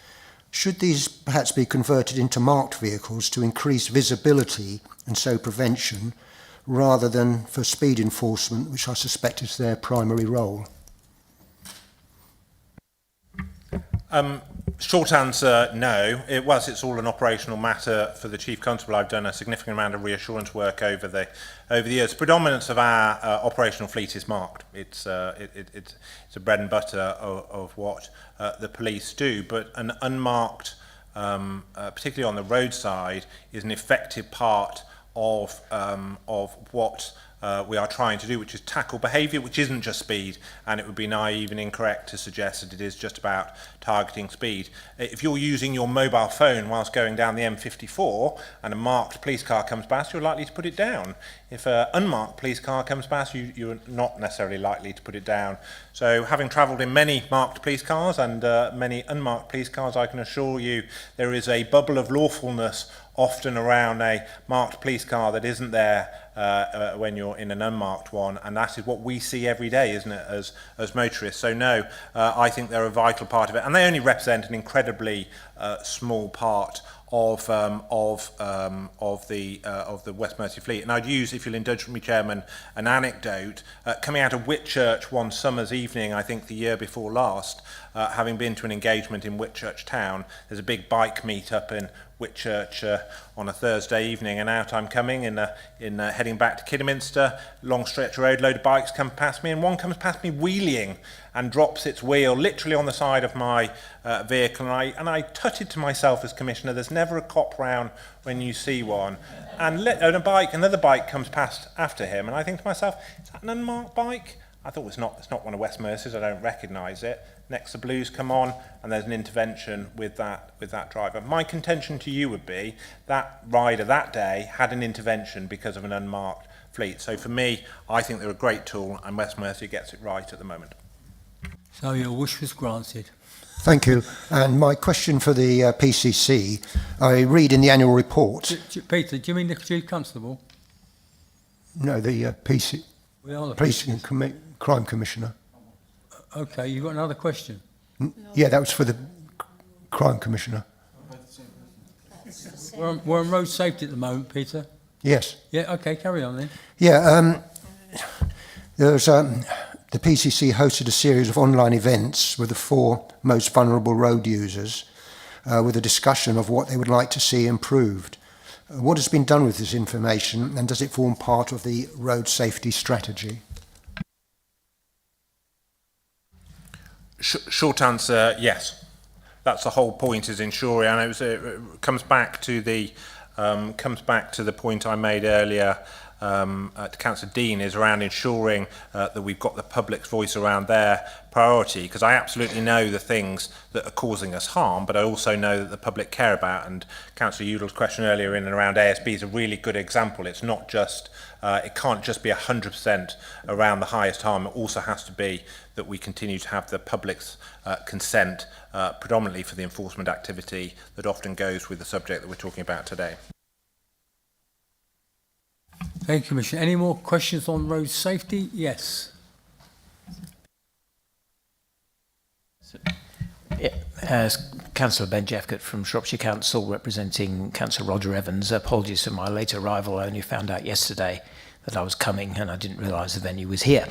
Should these perhaps be converted into marked vehicles to increase visibility and so prevention, rather than for speed enforcement, which I suspect is their primary role? Short answer, no. It's all an operational matter for the Chief Constable. I've done a significant amount of reassurance work over the years. The predominance of our operational fleet is marked. It's a bread and butter of what the police do, but an unmarked, particularly on the roadside, is an effective part of what we are trying to do, which is tackle behaviour, which isn't just speed, and it would be naive and incorrect to suggest that it is just about targeting speed. If you're using your mobile phone whilst going down the M54 and a marked police car comes past, you're likely to put it down. If an unmarked police car comes past, you're not necessarily likely to put it down. So having travelled in many marked police cars and many unmarked police cars, I can assure you there is a bubble of lawfulness often around a marked police car that isn't there when you're in an unmarked one, and that is what we see every day, isn't it, as motorists. So no, I think they're a vital part of it, and they only represent an incredibly small part of the West Mercia fleet. And I'd use, if you'll indulge me, Chairman, an anecdote. Coming out of Whitchurch one summer's evening, I think the year before last, having been to an engagement in Whitchurch town, there's a big bike meet up in Whitchurch on a Thursday evening, and out I'm coming in heading back to Kidderminster. Long stretch of road, load of bikes come past me, and one comes past me wheeling and drops its wheel literally on the side of my vehicle, and I tutted to myself as Commissioner, there's never a cop round when you see one. And another bike comes past after him, and I think to myself, is that an unmarked bike? I thought it's not one of West Mercia's, I don't recognise it. Next the blues come on, and there's an intervention with that driver. My contention to you would be that rider that day had an intervention because of an unmarked fleet. So for me, I think they're a great tool, and West Mercia gets it right at the moment. So your wish was granted. Thank you. And my question for the PCC, I read in the annual report... Peter, do you mean the Chief Constable? No, the PC... We are the Police and Crime Commissioner. Okay, you've got another question? Yeah, that was for the Crime Commissioner. We're on road safety at the moment, Peter. Yes. Yeah, okay, carry on then. Yeah, there's the PCC hosted a series of online events with the 4 most vulnerable road users with a discussion of what they would like to see improved. What has been done with this information, and does it form part of the road safety strategy? Short answer, yes. That's the whole point, is ensuring, and it comes back to the point I made earlier to Councillor Dean, is around ensuring that we've got the public's voice around their priority, because I absolutely know the things that are causing us harm, but I also know that the public care about, and Councillor Udall's question earlier in and around ASB is a really good example. It's not just, it can't just be 100% around the highest harm, it also has to be that we continue to have the public's consent, predominantly for the enforcement activity that often goes with the subject that we're talking about today. Thank you, Commissioner. Any more questions on road safety? Yes. As Councillor Ben Jeffcott from Shropshire Council, representing Councillor Roger Evans. Apologies for my late arrival. I only found out yesterday that I was coming, and I didn't realise the venue was here.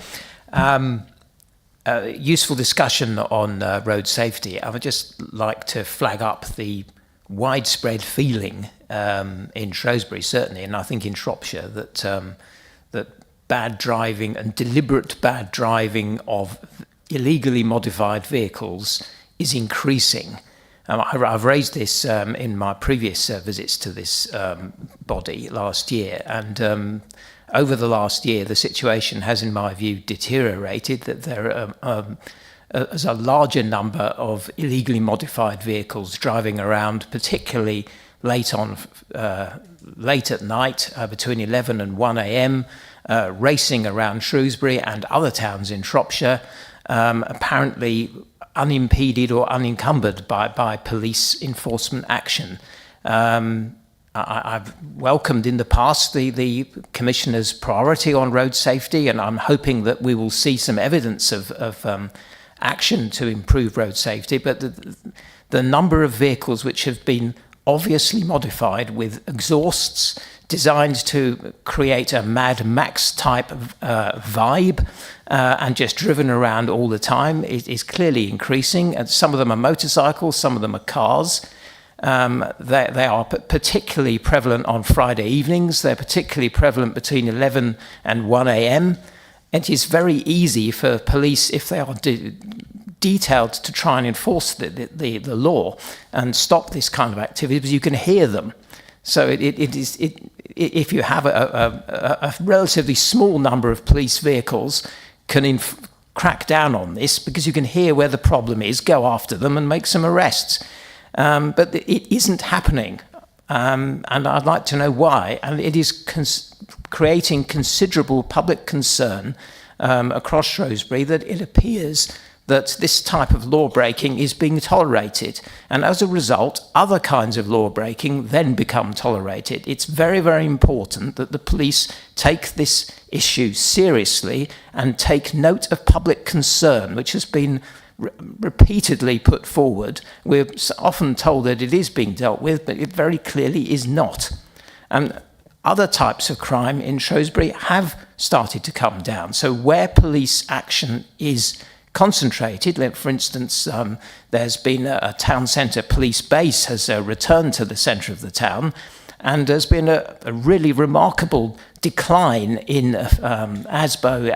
Useful discussion on road safety. I would just like to flag up the widespread feeling in Shrewsbury, certainly, and I think in Shropshire, that bad driving and deliberate bad driving of illegally modified vehicles is increasing. I've raised this in my previous visits to this body last year, and over the last year, the situation has, in my view, deteriorated, that there is a larger number of illegally modified vehicles driving around, particularly late at night, between 11 and 1 a.m., racing around Shrewsbury and other towns in Shropshire, apparently unimpeded or unencumbered by police enforcement action. I've welcomed in the past the Commissioner's priority on road safety, and I'm hoping that we will see some evidence of action to improve road safety. But the number of vehicles which have been obviously modified with exhausts designed to create a Mad Max type of vibe and just driven around all the time is clearly increasing. And some of them are motorcycles, some of them are cars. They are particularly prevalent on Friday evenings. They're particularly prevalent between 11 and 1 a.m. It is very easy for police, if they are detailed to try and enforce the law and stop this kind of activity, because you can hear them. So if you have a relatively small number of police vehicles, can crack down on this, because you can hear where the problem is, go after them and make some arrests. But it isn't happening, and I'd like to know why. And it is creating considerable public concern across Shrewsbury that it appears that this type of law breaking is being tolerated. And as a result, other kinds of law breaking then become tolerated. It's very, very important that the police take this issue seriously and take note of public concern, which has been repeatedly put forward. We're often told that it is being dealt with, but it very clearly is not. And other types of crime in Shrewsbury have started to come down. So where police action is concentrated, like for instance, there's been a town centre police base has returned to the centre of the town, and there's been a really remarkable decline in ASBO,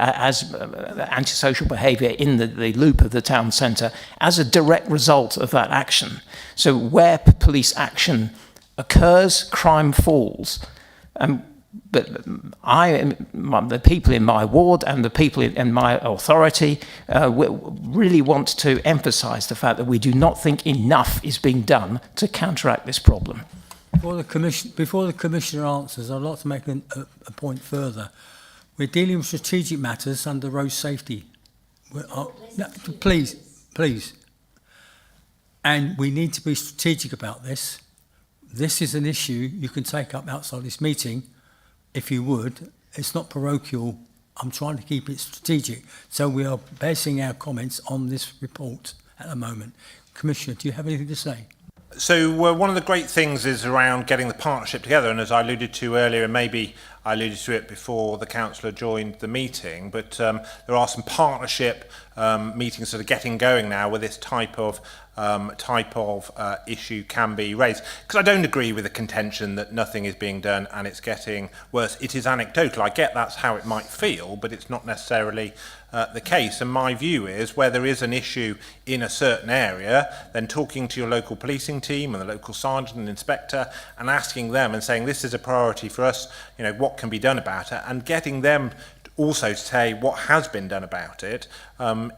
antisocial behaviour in the loop of the town centre as a direct result of that action. So where police action occurs, crime falls. But the people in my ward and the people in my authority really want to emphasise the fact that we do not think enough is being done to counteract this problem. Before the Commissioner answers, I'd like to make a point further. We're dealing with strategic matters under road safety. Please. And we need to be strategic about this. This is an issue you can take up outside this meeting, if you would. It's not parochial. I'm trying to keep it strategic. So we are basing our comments on this report at the moment. Commissioner, do you have anything to say? So one of the great things is around getting the partnership together, and as I alluded to earlier, and maybe I alluded to it before the councillor joined the meeting, but there are some partnership meetings that are getting going now where this type of issue can be raised. Because I don't agree with the contention that nothing is being done and it's getting worse. It is anecdotal. I get that's how it might feel, but it's not necessarily the case. And my view is where there is an issue in a certain area, then talking to your local policing team and the local sergeant and inspector and asking them and saying this is a priority for us, you know, what can be done about it, and getting them also to say what has been done about it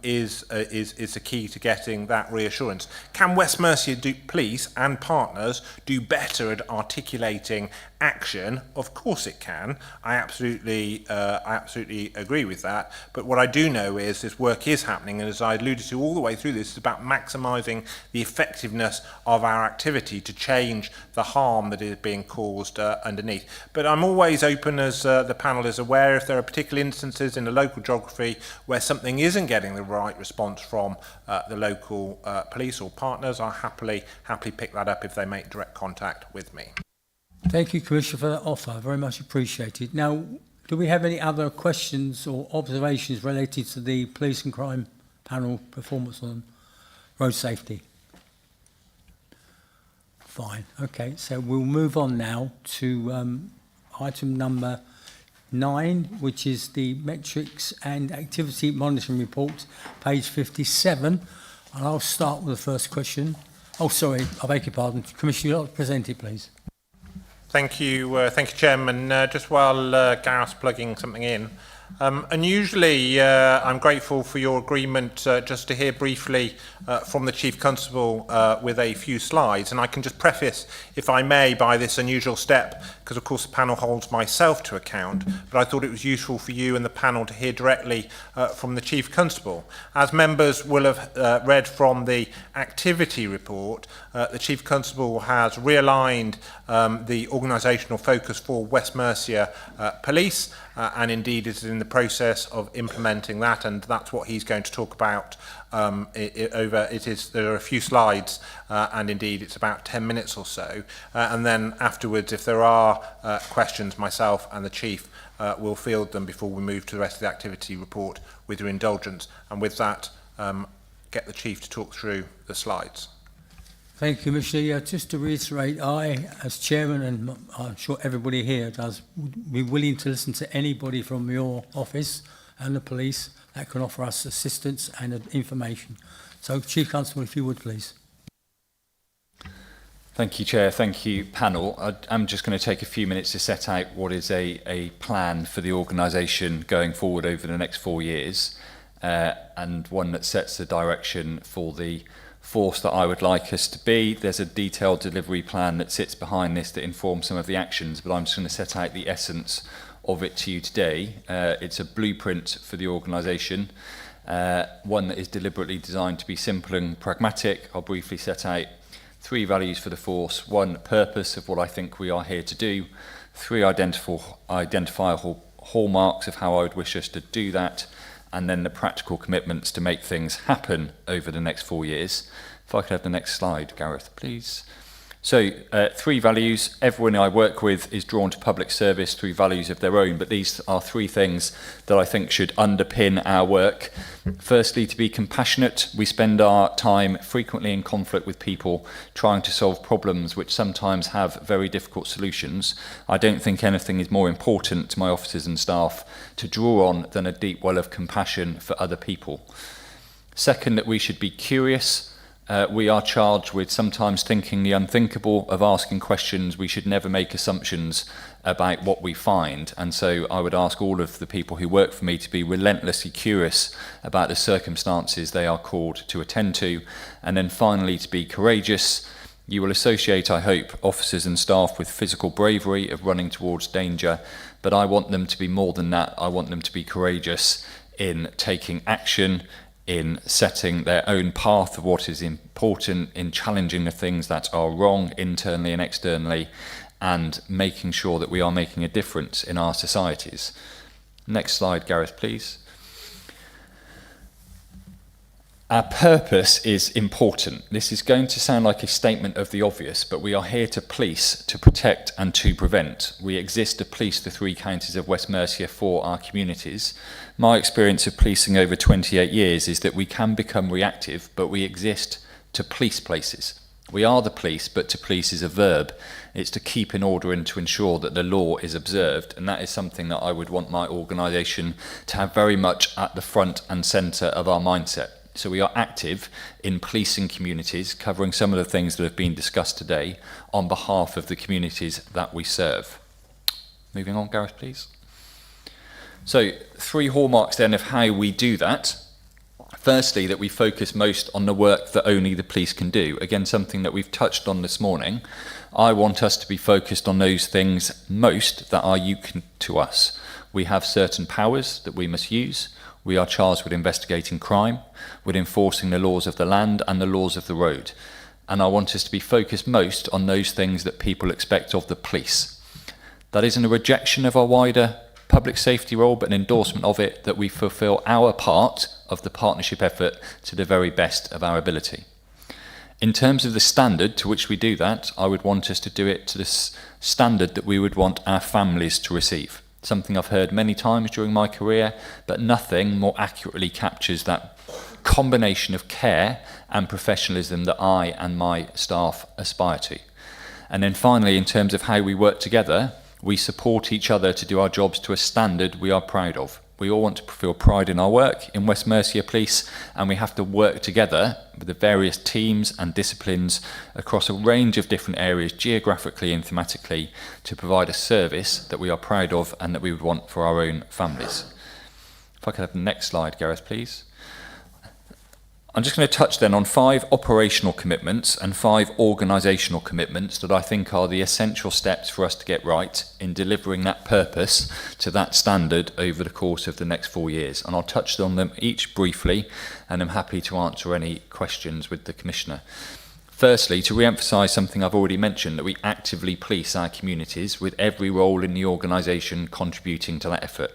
is the key to getting that reassurance. Can West Mercia Police and partners do better at articulating action? Of course it can. I absolutely agree with that. But what I do know is this work is happening, and as I alluded to all the way through this, it's about maximising the effectiveness of our activity to change the harm that is being caused underneath. But I'm always open, as the panel is aware, if there are particular instances in the local geography where something isn't getting the right response from the local police or partners, I'll happily pick that up if they make direct contact with me. Thank you, Commissioner, for that offer. Very much appreciated. Now, Do we have any other questions or observations related to the police and crime panel performance on road safety? Fine. Okay, so we'll move on now to item number 9, which is the metrics and activity monitoring report, page 57. And I'll start with the first question. Oh, sorry, I beg your pardon. Commissioner, you'll present it, please. Thank you, Chairman. Just while Gareth's plugging something in, unusually I'm grateful for your agreement just to hear briefly from the Chief Constable with a few slides, and I can just preface, if I may, by this unusual step, because of course the panel holds myself to account, but I thought it was useful for you and the panel to hear directly from the Chief Constable. As members will have read from the activity report, the Chief Constable has realigned the organisational focus for West Mercia Police, and indeed is in the process of implementing that, and that's what he's going to talk about there are a few slides, and indeed it's about 10 minutes or so, and then afterwards, if there are questions, myself and the Chief will field them before we move to the rest of the activity report with your indulgence. And with that, get the Chief to talk through the slides. Thank you, Commissioner. Yeah, just to reiterate, I, as Chairman, and I'm sure everybody here does, would be willing to listen to anybody from your office and the police that can offer us assistance and information. So, Chief Constable, if you would, please. Thank you, Chair. Thank you, panel. I'm just going to take a few minutes to set out what is a plan for the organisation going forward over the next 4 years, and one that sets the direction for the force that I would like us to be. There's a detailed delivery plan that sits behind this that informs some of the actions, but I'm just going to set out the essence of it to you today. It's a blueprint for the organisation, one that is deliberately designed to be simple and pragmatic. I'll briefly set out 3 values for the force: 1, purpose of what I think we are here to do; 3, identifiable hallmarks of how I would wish us to do that; and then the practical commitments to make things happen over the next 4 years. If I could have the next slide, Gareth, please. So, 3 values. Everyone I work with is drawn to public service through values of their own, but these are 3 things that I think should underpin our work. Firstly, to be compassionate. We spend our time frequently in conflict with people, trying to solve problems which sometimes have very difficult solutions. I don't think anything is more important to my officers and staff to draw on than a deep well of compassion for other people. Second, that we should be curious. We are charged with sometimes thinking the unthinkable, of asking questions. We should never make assumptions about what we find. And so I would ask all of the people who work for me to be relentlessly curious about the circumstances they are called to attend to. And then finally, to be courageous. You will associate, I hope, officers and staff with physical bravery of running towards danger, but I want them to be more than that. I want them to be courageous in taking action, in setting their own path of what is important, in challenging the things that are wrong internally and externally, and making sure that we are making a difference in our societies. Next slide, Gareth, please. Our purpose is important. This is going to sound like a statement of the obvious, but we are here to police, to protect and to prevent. We exist to police the 3 counties of West Mercia for our communities. My experience of policing over 28 years is that we can become reactive, but we exist to police places. We are the police, but to police is a verb. It's to keep in order and to ensure that the law is observed, and that is something that I would want my organisation to have very much at the front and centre of our mindset. So we are active in policing communities, covering some of the things that have been discussed today on behalf of the communities that we serve. Moving on, Gareth, please. So 3 hallmarks then of how we do that. Firstly, that we focus most on the work that only the police can do. Again, something that we've touched on this morning. I want us to be focused on those things most that are unique to us. We have certain powers that we must use. We are charged with investigating crime, with enforcing the laws of the land and the laws of the road. And I want us to be focused most on those things that people expect of the police. That isn't a rejection of our wider public safety role, but an endorsement of it, that we fulfil our part of the partnership effort to the very best of our ability. In terms of the standard to which we do that, I would want us to do it to the standard that we would want our families to receive. something I've heard many times during my career, but nothing more accurately captures that combination of care and professionalism that I and my staff aspire to. And then finally, in terms of how we work together, we support each other to do our jobs to a standard we are proud of. We all want to feel pride in our work in West Mercia Police, and we have to work together with the various teams and disciplines across a range of different areas, geographically and thematically, to provide a service that we are proud of and that we would want for our own families. If I could have the next slide, Gareth, please. I'm just going to touch then on 5 operational commitments and 5 organisational commitments that I think are the essential steps for us to get right in delivering that purpose to that standard over the course of the next 4 years. And I'll touch on them each briefly, and I'm happy to answer any questions with the Commissioner. Firstly, to re-emphasise something I've already mentioned, that we actively police our communities with every role in the organisation contributing to that effort.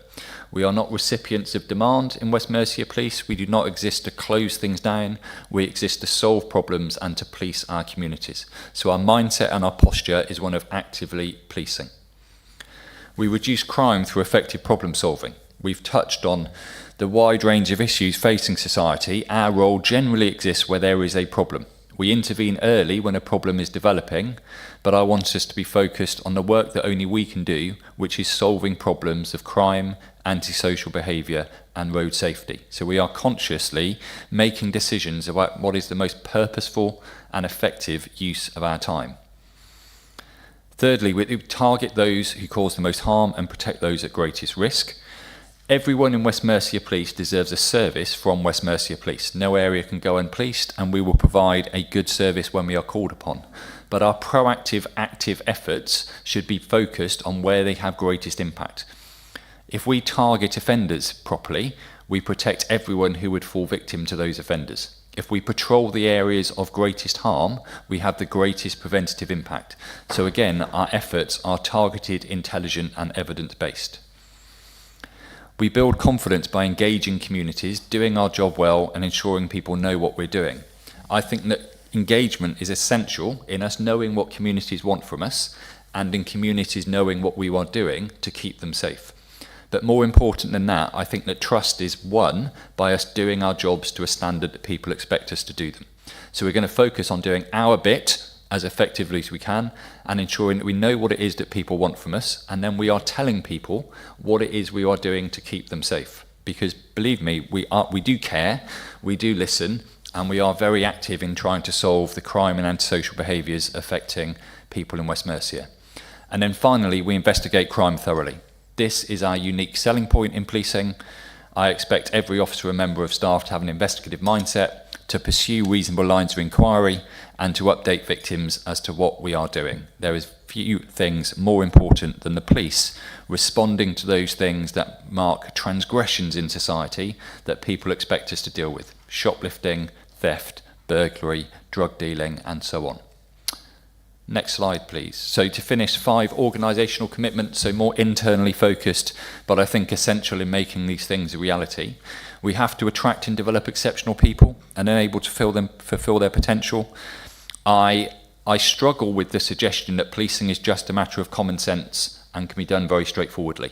We are not recipients of demand in West Mercia Police. We do not exist to close things down. We exist to solve problems and to police our communities. So our mindset and our posture is one of actively policing. We reduce crime through effective problem solving. We've touched on the wide range of issues facing society. Our role generally exists where there is a problem. We intervene early when a problem is developing, but I want us to be focused on the work that only we can do, which is solving problems of crime, antisocial behaviour and road safety. So we are consciously making decisions about what is the most purposeful and effective use of our time. Thirdly, we target those who cause the most harm and protect those at greatest risk. Everyone in West Mercia Police deserves a service from West Mercia Police. No area can go unpoliced, and we will provide a good service when we are called upon. But our proactive, active efforts should be focused on where they have greatest impact. If we target offenders properly, we protect everyone who would fall victim to those offenders. If we patrol the areas of greatest harm, we have the greatest preventative impact. So again, our efforts are targeted, intelligent and evidence-based. We build confidence by engaging communities, doing our job well and ensuring people know what we're doing. I think that engagement is essential in us knowing what communities want from us and in communities knowing what we are doing to keep them safe. But more important than that, I think that trust is won by us doing our jobs to a standard that people expect us to do them. So we're going to focus on doing our bit as effectively as we can and ensuring that we know what it is that people want from us, and then we are telling people what it is we are doing to keep them safe. Because believe me, we do care, we do listen, and we are very active in trying to solve the crime and antisocial behaviours affecting people in West Mercia. And then finally, we investigate crime thoroughly. This is our unique selling point in policing. I expect every officer and member of staff to have an investigative mindset, to pursue reasonable lines of inquiry and to update victims as to what we are doing. There is few things more important than the police responding to those things that mark transgressions in society that people expect us to deal with. Shoplifting, theft, burglary, drug dealing and so on. Next slide, please. So to finish, 5 organisational commitments, so more internally focused, but I think essential in making these things a reality. We have to attract and develop exceptional people and enable to fulfil their potential. I struggle with the suggestion that policing is just a matter of common sense and can be done very straightforwardly.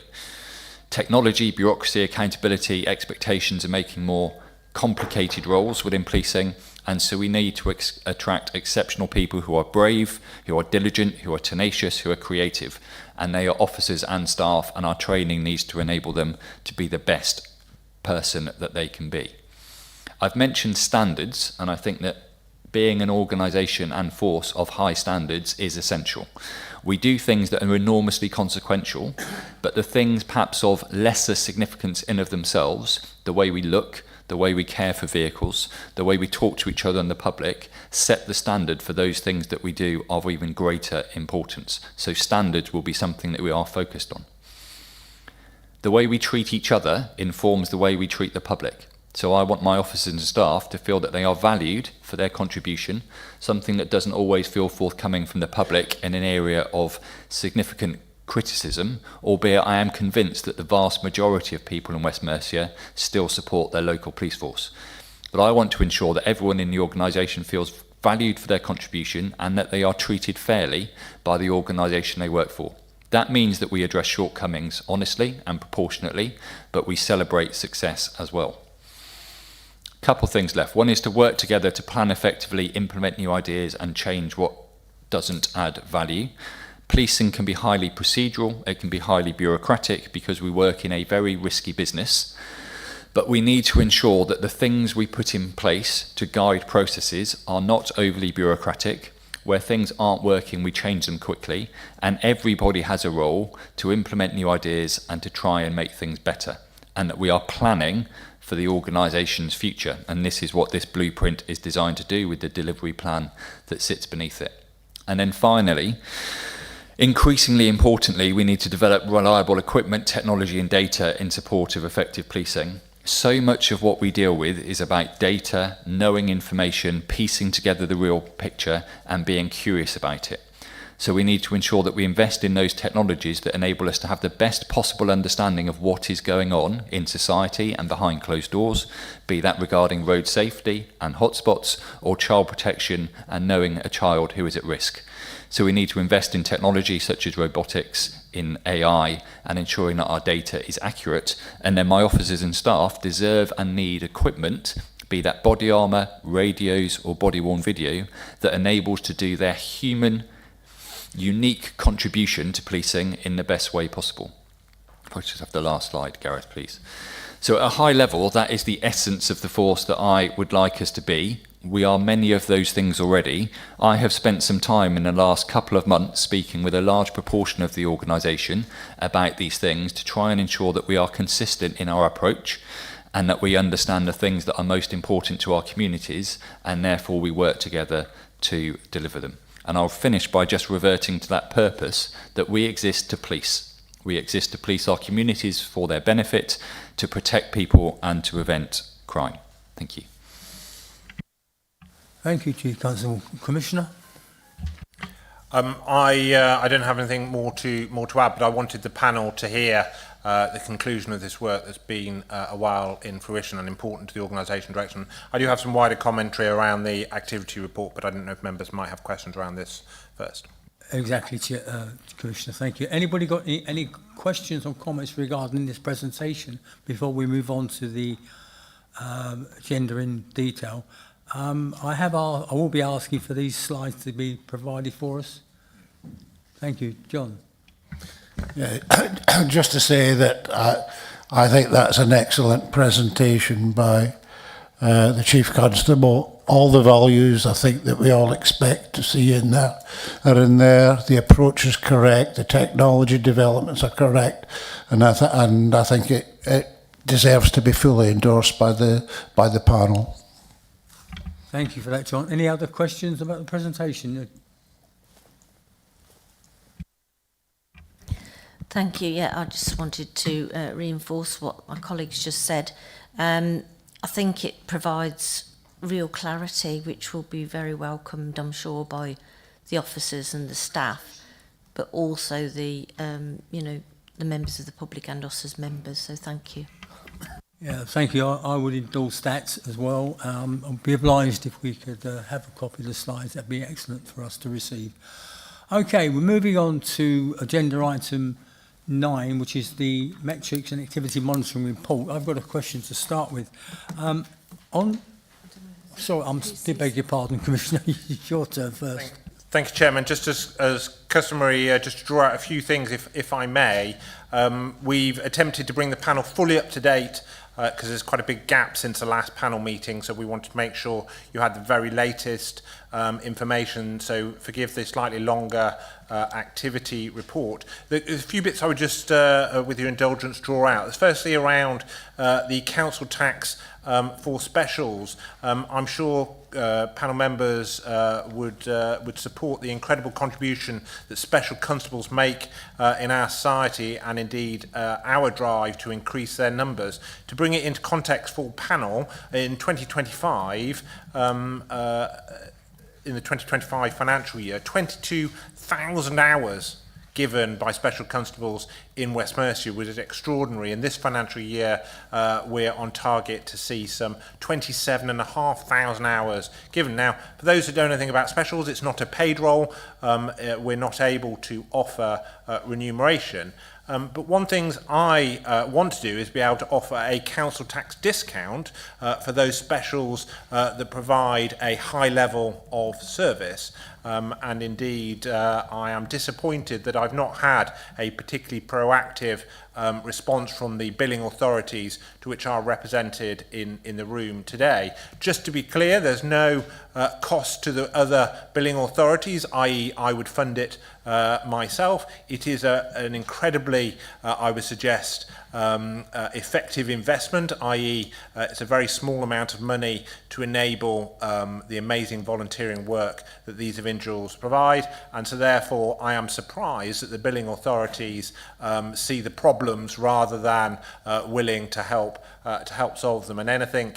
Technology, bureaucracy, accountability, expectations are making more complicated roles within policing, and so we need to attract exceptional people who are brave, who are diligent, who are tenacious, who are creative, and they are officers and staff, and our training needs to enable them to be the best person that they can be. I've mentioned standards, and I think that being an organisation and force of high standards is essential. We do things that are enormously consequential, but the things perhaps of lesser significance in of themselves, the way we look, the way we care for vehicles, the way we talk to each other and the public, set the standard for those things that we do of even greater importance. So standards will be something that we are focused on. The way we treat each other informs the way we treat the public. So I want my officers and staff to feel that they are valued for their contribution, something that doesn't always feel forthcoming from the public in an area of significant criticism, albeit I am convinced that the vast majority of people in West Mercia still support their local police force. But I want to ensure that everyone in the organisation feels valued for their contribution and that they are treated fairly by the organisation they work for. That means that we address shortcomings honestly and proportionately, but we celebrate success as well. Couple things left. One is to work together to plan effectively, implement new ideas and change what doesn't add value. Policing can be highly procedural, it can be highly bureaucratic because we work in a very risky business, but we need to ensure that the things we put in place to guide processes are not overly bureaucratic. Where things aren't working, we change them quickly, and everybody has a role to implement new ideas and to try and make things better, and that we are planning for the organisation's future, and this is what this blueprint is designed to do with the delivery plan that sits beneath it. And then finally, increasingly importantly, we need to develop reliable equipment, technology and data in support of effective policing. So much of what we deal with is about data, knowing information, piecing together the real picture and being curious about it. So we need to ensure that we invest in those technologies that enable us to have the best possible understanding of what is going on in society and behind closed doors, be that regarding road safety and hotspots or child protection and knowing a child who is at risk. So we need to invest in technology such as robotics, in AI, and ensuring that our data is accurate. And then my officers and staff deserve and need equipment, be that body armour, radios or body-worn video, that enables to do their human unique contribution to policing in the best way possible. If I just have the last slide, Gareth, please. So at a high level, that is the essence of the force that I would like us to be. We are many of those things already. I have spent some time in the last couple of months speaking with a large proportion of the organisation about these things to try and ensure that we are consistent in our approach and that we understand the things that are most important to our communities, and therefore we work together to deliver them. And I'll finish by just reverting to that purpose, that we exist to police. We exist to police our communities for their benefit, to protect people and to prevent crime. Thank you. Thank you, Chief Constable. Commissioner? I don't have anything more to add, but I wanted the panel to hear the conclusion of this work that's been a while in fruition and important to the organisation direction. I do have some wider commentary around the activity report, but I don't know if members might have questions around this first. Exactly, Commissioner. Thank you. Anybody got any questions or comments regarding this presentation before we move on to the agenda in detail? I will be asking for these slides to be provided for us. Thank you. John. Yeah, just to say that I think that's an excellent presentation by the Chief Constable. All the values I think that we all expect to see in that are in there. The approach is correct. The technology developments are correct, and I think it deserves to be fully endorsed by the panel. Thank you for that, John. Any other questions about the presentation? Thank you. Yeah, I just wanted to reinforce what my colleagues just said. I think it provides real clarity, which will be very welcomed, I'm sure, by the officers and the staff, but also the, the members of the public and us as members. So thank you. Yeah, thank you. I would endorse that as well. I'd be obliged if we could have a copy of the slides. That'd be excellent for us to receive. Okay, we're moving on to agenda item 9, which is the metrics and activity monitoring report. I've got a question to start with. Sorry, I beg your pardon, Commissioner. It's your turn first. Thank you, Chairman. Just as customary, just to draw out a few things, if I may. We've attempted to bring the panel fully up to date because there's quite a big gap since the last panel meeting, so we wanted to make sure you had the very latest information, so forgive the slightly longer activity report. There's a few bits I would just, with your indulgence, draw out. Firstly, around the council tax for specials. I'm sure panel members would support the incredible contribution that special constables make in our society, and indeed our drive to increase their numbers. To bring it into context for panel, in 2025, in the 2025 financial year, 22,000 hours given by special constables in West Mercia was extraordinary. In this financial year, we're on target to see some 27,500 hours given. Now, for those who don't know anything about specials, it's not a paid role. We're not able to offer remuneration. But one thing I want to do is be able to offer a council tax discount for those specials that provide a high level of service. And indeed, I am disappointed that I've not had a particularly proactive response from the billing authorities to which are represented in the room today. Just to be clear, there's no cost to the other billing authorities, i.e. I would fund it myself. It is an incredibly, I would suggest, effective investment, i.e. It's a very small amount of money to enable the amazing volunteering work that these individuals provide, and so therefore I am surprised that the billing authorities see the problems rather than willing to help solve them. And anything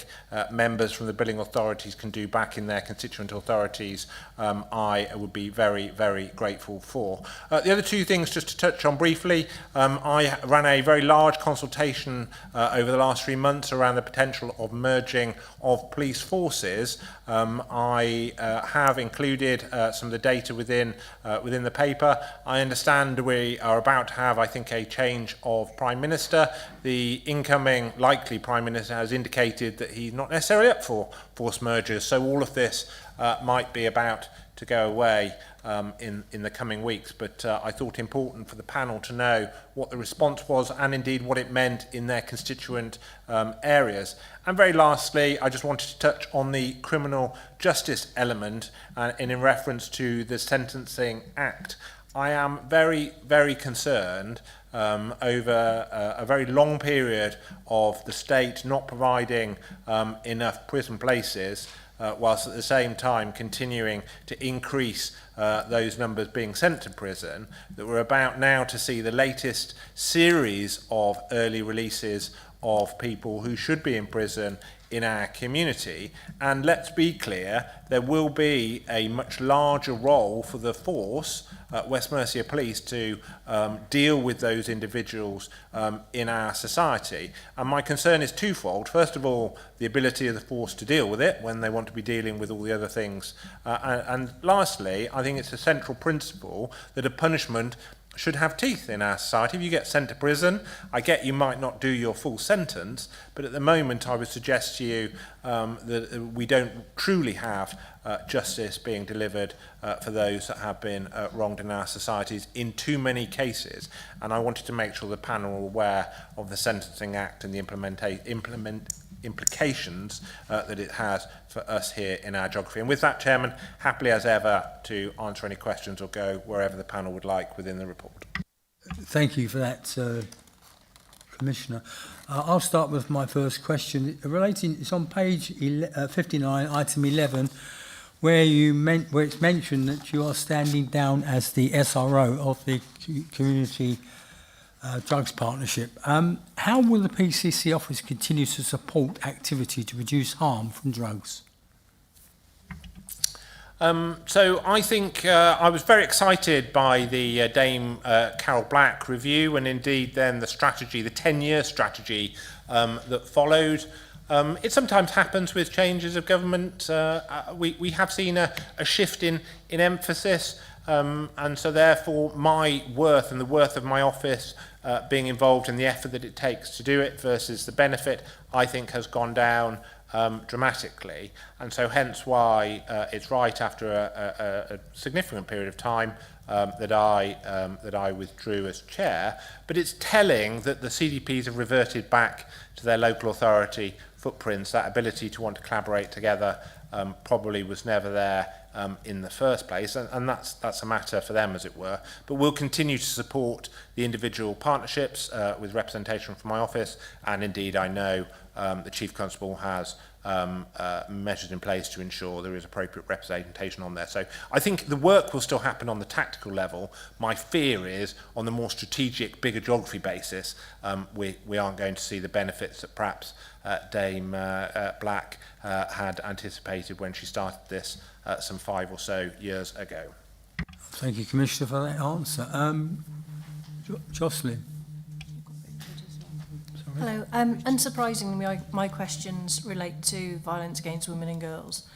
members from the billing authorities can do back in their constituent authorities, I would be very, very grateful for. The other two things just to touch on briefly, I ran a very large consultation over the last 3 months around the potential of merging of police forces. I have included some of the data within the paper. I understand we are about to have, I think, a change of Prime Minister. The incoming likely Prime Minister has indicated that he's not necessarily up for forced mergers, so all of this might be about to go away in the coming weeks, but I thought it important for the panel to know what the response was and indeed what it meant in their constituent areas. And very lastly, I just wanted to touch on the criminal justice element and in reference to the Sentencing Act. I am very, very concerned over a very long period of the state not providing enough prison places, whilst at the same time continuing to increase those numbers being sent to prison, that we're about now to see the latest series of early releases of people who should be in prison in our community. And let's be clear, there will be a much larger role for the force, West Mercia Police, to deal with those individuals in our society. And my concern is twofold. First of all, the ability of the force to deal with it when they want to be dealing with all the other things. And lastly, I think it's a central principle that a punishment should have teeth in our society. If you get sent to prison, I get you might not do your full sentence, but at the moment I would suggest to you that we don't truly have justice being delivered for those that have been wronged in our societies in too many cases. And I wanted to make sure the panel are aware of the Sentencing Act and the implications that it has for us here in our geography. And with that, Chairman, happily as ever to answer any questions or go wherever the panel would like within the report. Thank you for that, Commissioner. I'll start with my first question. It's on page 59, item 11, where it's mentioned that you are standing down as the SRO of the Community Drugs Partnership. How will the PCC office continue to support activity to reduce harm from drugs? So I think I was very excited by the Dame Carol Black review and indeed then the strategy, the 10-year strategy that followed. It sometimes happens with changes of government. We have seen a shift in emphasis, and so therefore my worth and the worth of my office being involved in the effort that it takes to do it versus the benefit, I think has gone down dramatically. And so hence why it's right after a significant period of time that I withdrew as chair. But it's telling that the CDPs have reverted back to their local authority footprints. That ability to want to collaborate together probably was never there in the first place, and that's a matter for them, as it were. But we'll continue to support the individual partnerships with representation from my office, and indeed I know the Chief Constable has measures in place to ensure there is appropriate representation on there. So I think the work will still happen on the tactical level. My fear is on the more strategic, bigger geography basis, we aren't going to see the benefits that perhaps Dame Black had anticipated when she started this some 5 or so years ago. Thank you, Commissioner, for that answer. Jocelyn. Hello. Unsurprisingly, my questions relate to violence against women and girls,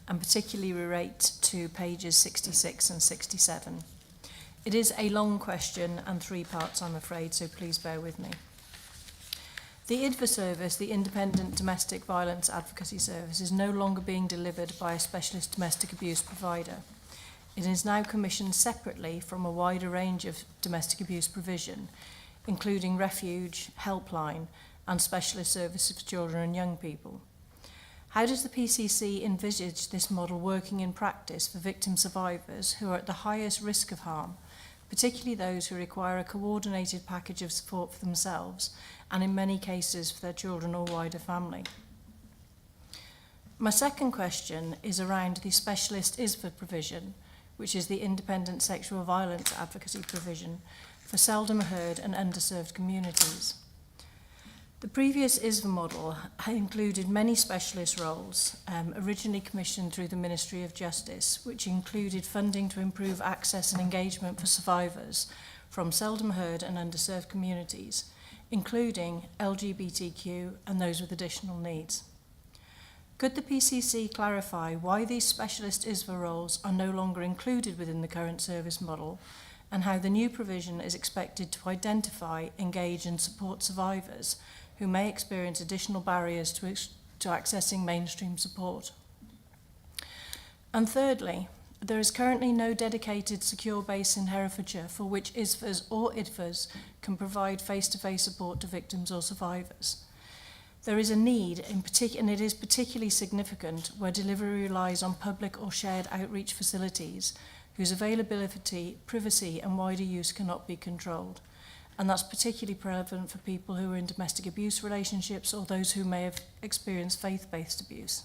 and particularly relate to pages 66 and 67. It is a long question and 3 parts, I'm afraid, so please bear with me. The IDVA service, the Independent Domestic Violence Advocacy Service, is no longer being delivered by a specialist domestic abuse provider. It is now commissioned separately from a wider range of domestic abuse provision, including refuge, helpline, and specialist services for children and young people. How does the PCC envisage this model working in practice for victim survivors who are at the highest risk of harm, particularly those who require a coordinated package of support for themselves and in many cases for their children or wider family? My second question is around the specialist ISVA provision, which is the Independent Sexual Violence Advocacy provision for seldom heard and underserved communities. The previous ISVA model included many specialist roles, originally commissioned through the Ministry of Justice, which included funding to improve access and engagement for survivors from seldom heard and underserved communities, including LGBTQ and those with additional needs. Could the PCC clarify why these specialist ISVA roles are no longer included within the current service model, and how the new provision is expected to identify, engage and support survivors who may experience additional barriers to accessing mainstream support? And thirdly, there is currently no dedicated secure base in Herefordshire for which ISVAs or IDVAs can provide face-to-face support to victims or survivors. There is a need, and it is particularly significant where delivery relies on public or shared outreach facilities whose availability, privacy and wider use cannot be controlled. And that's particularly prevalent for people who are in domestic abuse relationships or those who may have experienced faith-based abuse.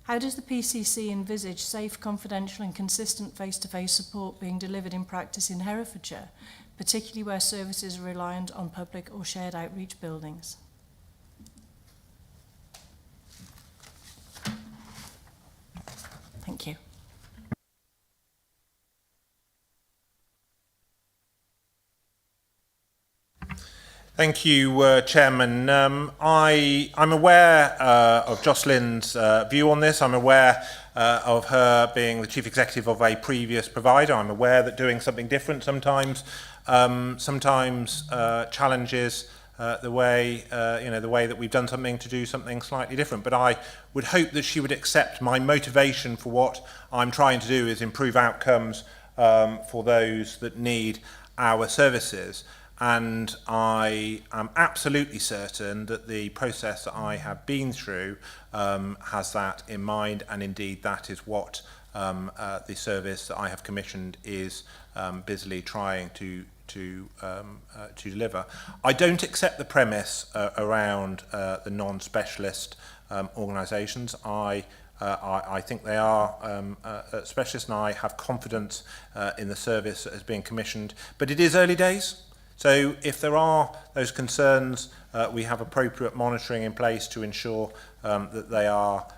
How does the PCC envisage safe, confidential and consistent face-to-face support being delivered in practice in Herefordshire, particularly where services are reliant on public or shared outreach buildings? Thank you. Thank you, Chairman. I'm aware of Jocelyn's view on this. I'm aware of her being the Chief Executive of a previous provider. I'm aware that doing something different sometimes challenges the way that we've done something to do something slightly different. But I would hope that she would accept my motivation for what I'm trying to do is improve outcomes for those that need our services. And I am absolutely certain that the process that I have been through has that in mind, and indeed that is what the service that I have commissioned is busily trying to deliver. I don't accept the premise around the non-specialist organisations. I think they are specialists, and I have confidence in the service that is being commissioned. But it is early days. So if there are those concerns, we have appropriate monitoring in place to ensure that they are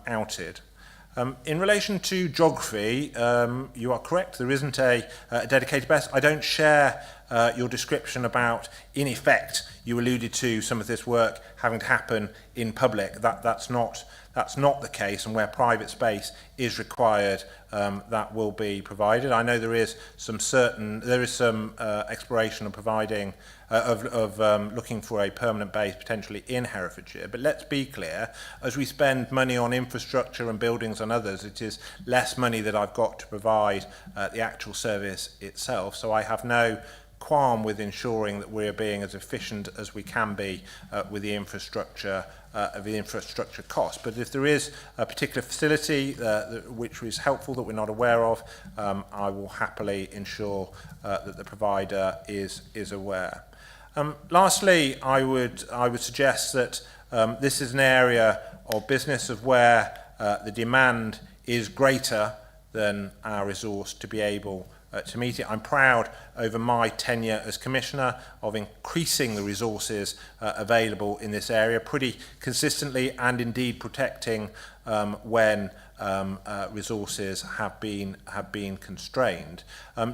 outed. In relation to geography, you are correct. There isn't a dedicated best. I don't share your description about, in effect, you alluded to some of this work having to happen in public. That's not the case, and where private space is required, that will be provided. I know there is some exploration of providing looking for a permanent base potentially in Herefordshire. But let's be clear, as we spend money on infrastructure and buildings and others, it is less money that I've got to provide the actual service itself. So I have no qualm with ensuring that we're being as efficient as we can be with the infrastructure cost. But if there is a particular facility which is helpful that we're not aware of, I will happily ensure that the provider is aware. Lastly, I would suggest that this is an area of business of where the demand is greater than our resource to be able to meet it. I'm proud over my tenure as Commissioner of increasing the resources available in this area pretty consistently, and indeed protecting when resources have been constrained.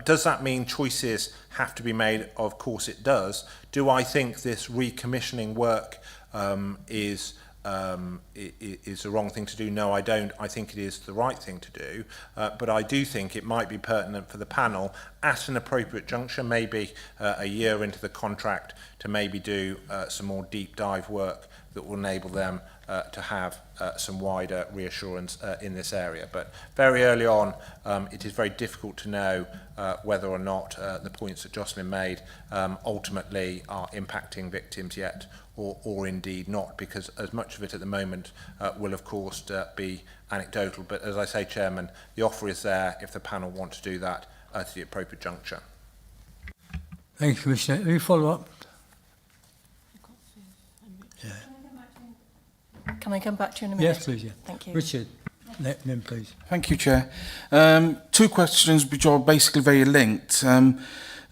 Does that mean choices have to be made? Of course it does. Do I think this recommissioning work is the wrong thing to do? No, I don't. I think it is the right thing to do. But I do think it might be pertinent for the panel at an appropriate juncture, maybe a year into the contract, to maybe do some more deep dive work that will enable them to have some wider reassurance in this area. But very early on, it is very difficult to know whether or not the points that Jocelyn made ultimately are impacting victims yet, or indeed not, because as much of it at the moment will of course be anecdotal. But as I say, Chairman, the offer is there if the panel want to do that at the appropriate juncture. Thank you, Commissioner. Any follow-up? Can I come back to you in a minute? Yes, please. Yeah. Thank you. Richard, then please. Thank you, Chair. Two questions which are basically very linked.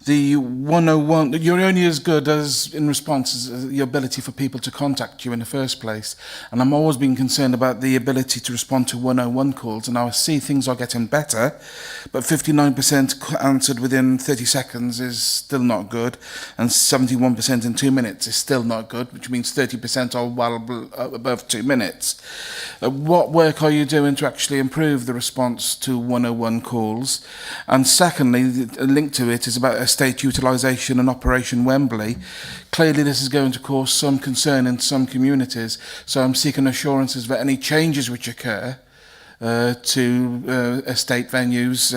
The 101, you're only as good as in response as the ability for people to contact you in the first place. And I'm always been concerned about the ability to respond to 101 calls. And I see things are getting better, but 59% answered within 30 seconds is still not good. And 71% in 2 minutes is still not good, which means 30% are well above 2 minutes. What work are you doing to actually improve the response to 101 calls? And secondly, the link to it is about estate utilisation and Operation Wembley. Clearly this is going to cause some concern in some communities, so I'm seeking assurances that any changes which occur to estate venues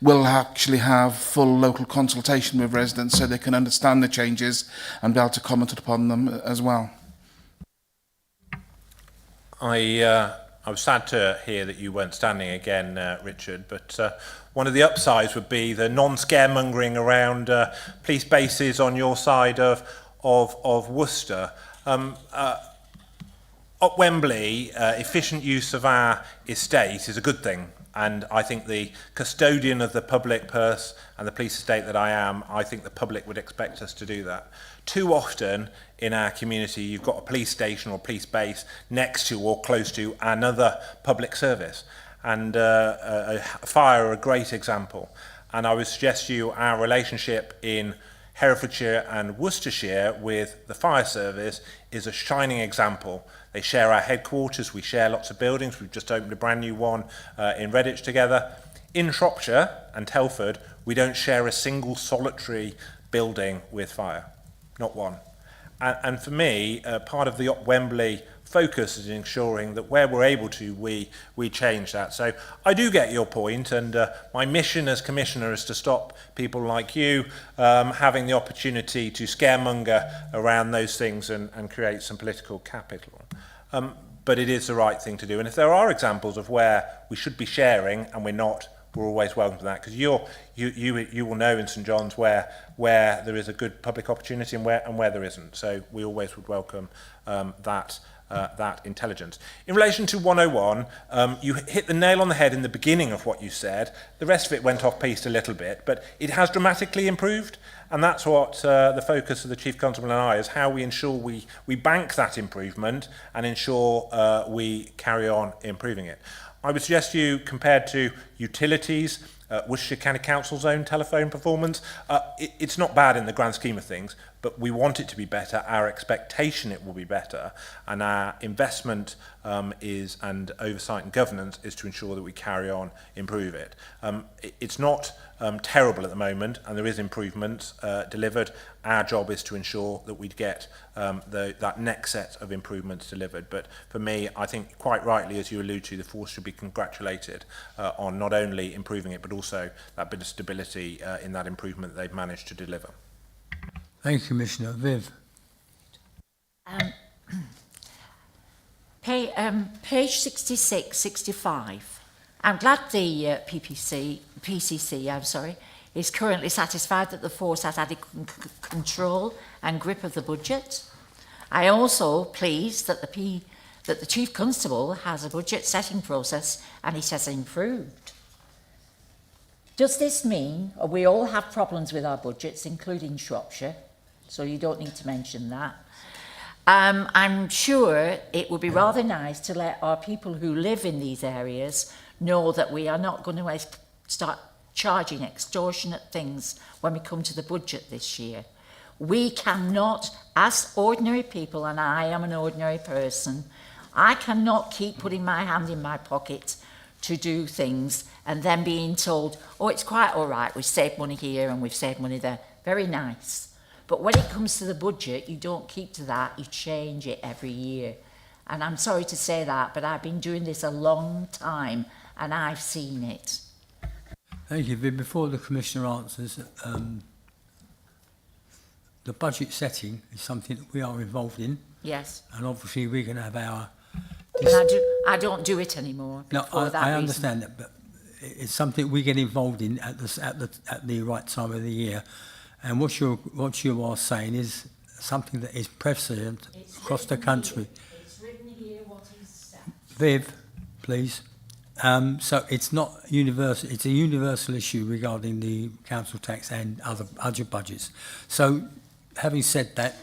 will actually have full local consultation with residents so they can understand the changes and be able to comment upon them as well. I was sad to hear that you weren't standing again, Richard, but one of the upsides would be the non-scaremongering around police bases on your side of Worcester. At Wembley, efficient use of our estate is a good thing. And I think the custodian of the public purse and the police estate that I am, I think the public would expect us to do that. Too often in our community, you've got a police station or police base next to or close to another public service. And a fire are a great example. And I would suggest to you our relationship in Herefordshire and Worcestershire with the fire service is a shining example. They share our headquarters, we share lots of buildings, we've just opened a brand new one in Redditch together. In Shropshire and Telford, we don't share a single solitary building with fire, not one. And for me, part of the Wembley focus is ensuring that where we're able to, we change that. So I do get your point, and my mission as Commissioner is to stop people like you having the opportunity to scaremonger around those things and create some political capital. But it is the right thing to do. And if there are examples of where we should be sharing and we're not, we're always welcome to that, because you will know in St John's where there is a good public opportunity and where there isn't. So we always would welcome that intelligence. In relation to 101, you hit the nail on the head in the beginning of what you said. The rest of it went off-piste a little bit, but it has dramatically improved, and that's what the focus of the Chief Constable and I is, how we ensure we bank that improvement and ensure we carry on improving it. I would suggest to you, compared to utilities, Worcestershire County Council's own telephone performance, it's not bad in the grand scheme of things, but we want it to be better. Our expectation it will be better, and our investment and oversight and governance is to ensure that we carry on improve it. It's not terrible at the moment, and there is improvement delivered. Our job is to ensure that we get that next set of improvements delivered. But for me, I think quite rightly, as you allude to, the force should be congratulated on not only improving it, but also that bit of stability in that improvement they've managed to deliver. Thank you, Commissioner. Viv. Page 66, 65. I'm glad the PCC, is currently satisfied that the force has adequate control and grip of the budget. I am also pleased that the Chief Constable has a budget setting process and it has improved. Does this mean we all have problems with our budgets, including Shropshire? So you don't need to mention that. I'm sure it would be rather nice to let our people who live in these areas know that we are not going to start charging extortionate things when we come to the budget this year. We cannot, as ordinary people, and I am an ordinary person, I cannot keep putting my hand in my pocket to do things and then being told, oh, it's quite all right, we've saved money here and we've saved money there. Very nice. But when it comes to the budget, you don't keep to that, you change it every year. And I'm sorry to say that, but I've been doing this a long time and I've seen it. Thank you. Before the Commissioner answers, the budget setting is something that we are involved in. Yes. And obviously we're going to have our... And I don't do it anymore. No, I understand that, but it's something we get involved in at the right time of the year. And what you are saying is something that is precedent across the country. It's written here what is said. Viv, please. So it's not universal. It's a universal issue regarding the council tax and other budgets. So, having said that,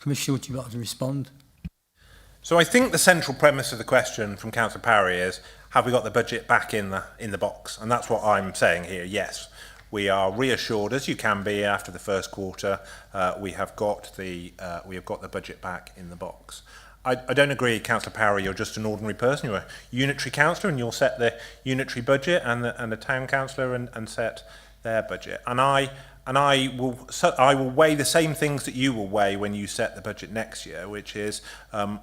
Commissioner, would you like to respond? So I think the central premise of the question from Councillor Parry is, have we got the budget back in the box? And that's what I'm saying here, yes. We are reassured, as you can be after the first quarter, we have got the budget back in the box. I don't agree, Councillor Parry, you're just an ordinary person. You're a unitary councillor and you'll set the unitary budget and the town councillor and set their budget. And I will weigh the same things that you will weigh when you set the budget next year, which is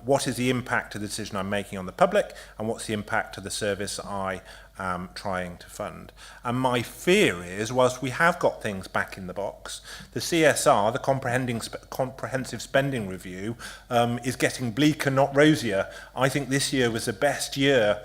what is the impact of the decision I'm making on the public and what's the impact of the service I am trying to fund. And my fear is, whilst we have got things back in the box, the CSR, the Comprehensive Spending Review, is getting bleaker, not rosier. I think this year was the best year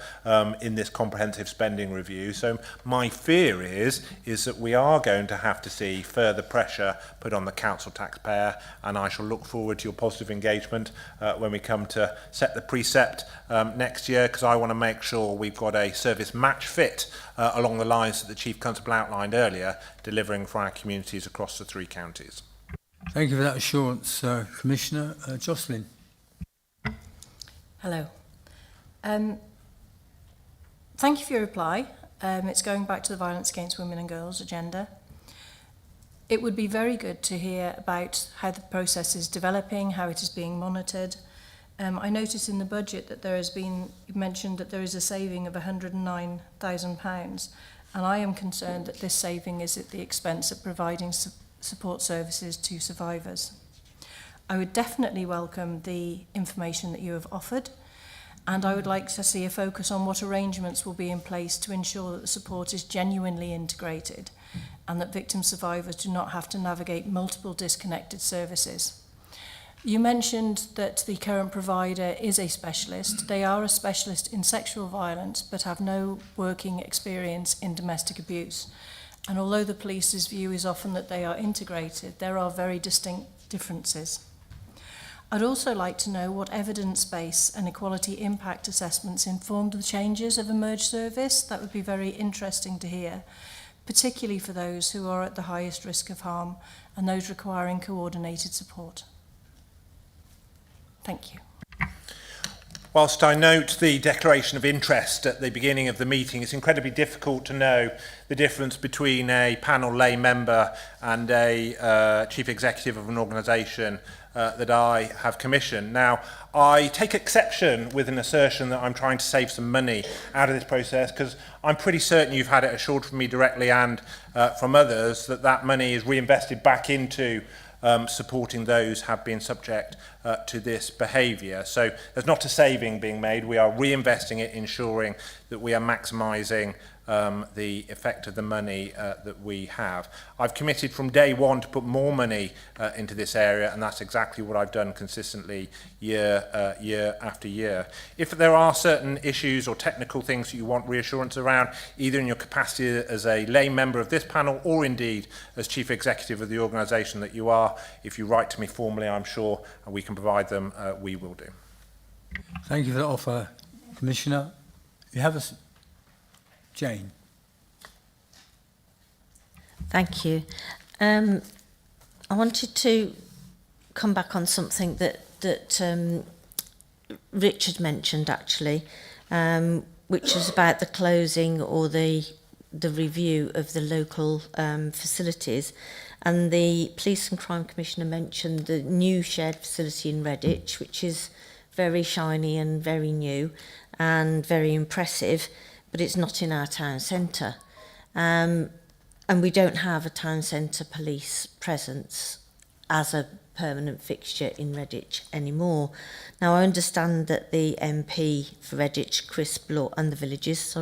in this Comprehensive Spending Review. So my fear is that we are going to have to see further pressure put on the council taxpayer, and I shall look forward to your positive engagement when we come to set the precept next year, because I want to make sure we've got a service match fit along the lines that the Chief Constable outlined earlier, delivering for our communities across the 3 counties. Thank you for that assurance, Commissioner. Jocelyn. Hello. Thank you for your reply. It's going back to the violence against women and girls agenda. It would be very good to hear about how the process is developing, how it is being monitored. I noticed in the budget that there has been mentioned that there is a saving of £109,000, and I am concerned that this saving is at the expense of providing support services to survivors. I would definitely welcome the information that you have offered, and I would like to see a focus on what arrangements will be in place to ensure that the support is genuinely integrated and that victim survivors do not have to navigate multiple disconnected services. You mentioned that the current provider is a specialist. They are a specialist in sexual violence but have no working experience in domestic abuse. And although the police's view is often that they are integrated, there are very distinct differences. I'd also like to know what evidence base and equality impact assessments informed the changes of a merged service. That would be very interesting to hear, particularly for those who are at the highest risk of harm and those requiring coordinated support. Thank you. Whilst I note the declaration of interest at the beginning of the meeting, it's incredibly difficult to know the difference between a panel lay member and a chief executive of an organisation that I have commissioned. Now, I take exception with an assertion that I'm trying to save some money out of this process, because I'm pretty certain you've had it assured from me directly and from others that that money is reinvested back into supporting those who have been subject to this behaviour. So there's not a saving being made. We are reinvesting it, ensuring that we are maximising the effect of the money that we have. I've committed from day one to put more money into this area, and that's exactly what I've done consistently year after year. If there are certain issues or technical things that you want reassurance around, either in your capacity as a lay member of this panel or indeed as chief executive of the organisation that you are, if you write to me formally, I'm sure we can provide them, we will do. Thank you for that offer, Commissioner. You have a... Jane. Thank you. I wanted to come back on something that Richard mentioned, actually, which was about the closing or the review of the local facilities. And the Police and Crime Commissioner mentioned the new shared facility in Redditch, which is very shiny and very new and very impressive, but it's not in our town centre. And we don't have a town centre police presence as a permanent fixture in Redditch anymore. Now, I understand that the MP for Redditch, Chris Bloor, and the villages,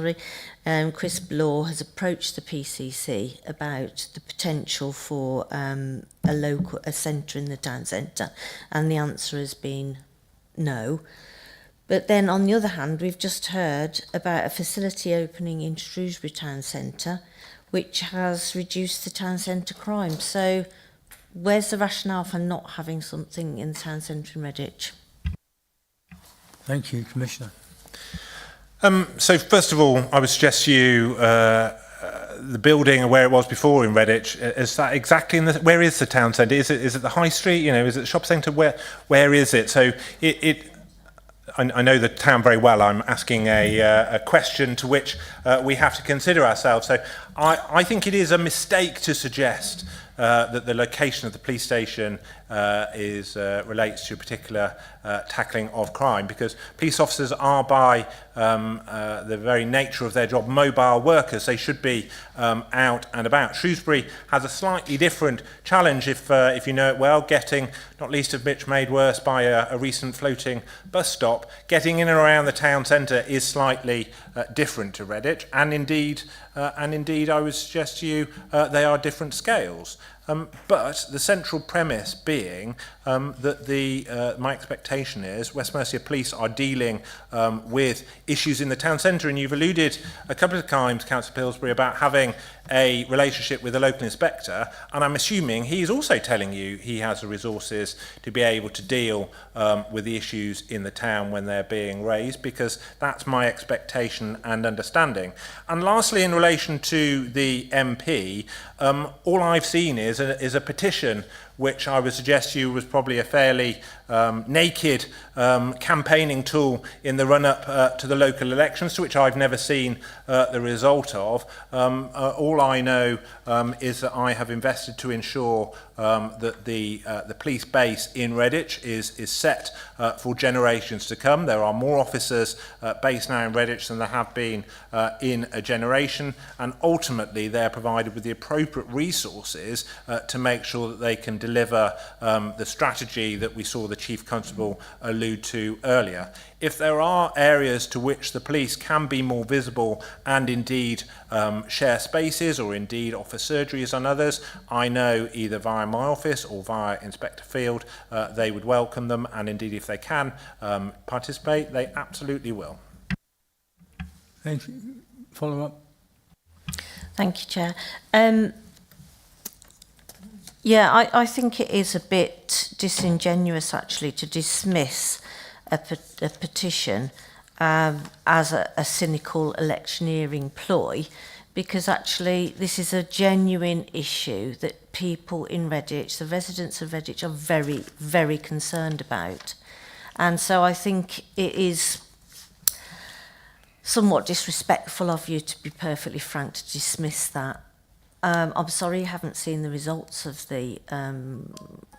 Chris Bloor has approached the PCC about the potential for a centre in the town centre, and the answer has been no. But then, on the other hand, we've just heard about a facility opening in Shrewsbury Town Centre, which has reduced the town centre crime. So, where's the rationale for not having something in the town centre in Redditch? Thank you, Commissioner. So first of all, I would suggest to you the building and where it was before in Redditch. Is that exactly in the? Where is the town centre? Is it the high street? You know, is it the shop centre? Where is it? So I know the town very well. I'm asking a question to which we have to consider ourselves. So I think it is a mistake to suggest that the location of the police station relates to a particular tackling of crime, because police officers are, by the very nature of their job, mobile workers. They should be out and about. Shrewsbury has a slightly different challenge, if you know it well, getting, not least of which made worse by a recent floating bus stop, getting in and around the town centre is slightly different to Redditch, and indeed I would suggest to you they are different scales. But the central premise being that my expectation is West Mercia Police are dealing with issues in the town centre, and you've alluded a couple of times, Councillor Pillsbury, about having a relationship with a local inspector, and I'm assuming he's also telling you he has the resources to be able to deal with the issues in the town when they're being raised, because that's my expectation and understanding. And lastly, in relation to the MP, all I've seen is a petition which I would suggest to you was probably a fairly naked campaigning tool in the run-up to the local elections, to which I've never seen the result of. All I know is that I have invested to ensure that the police base in Redditch is set for generations to come. There are more officers based now in Redditch than there have been in a generation, and ultimately they're provided with the appropriate resources to make sure that they can deliver the strategy that we saw the Chief Constable allude to earlier. If there are areas to which the police can be more visible and indeed share spaces or indeed offer surgeries on others, I know either via my office or via Inspector Field they would welcome them, and indeed if they can participate, they absolutely will. Thank you. Follow up. Thank you, Chair. Yeah, I think it is a bit disingenuous, actually, to dismiss a petition as a cynical electioneering ploy, because actually this is a genuine issue that people in Redditch, the residents of Redditch, are very, very concerned about. And so I think it is somewhat disrespectful of you, to be perfectly frank, to dismiss that. I'm sorry you haven't seen the results of the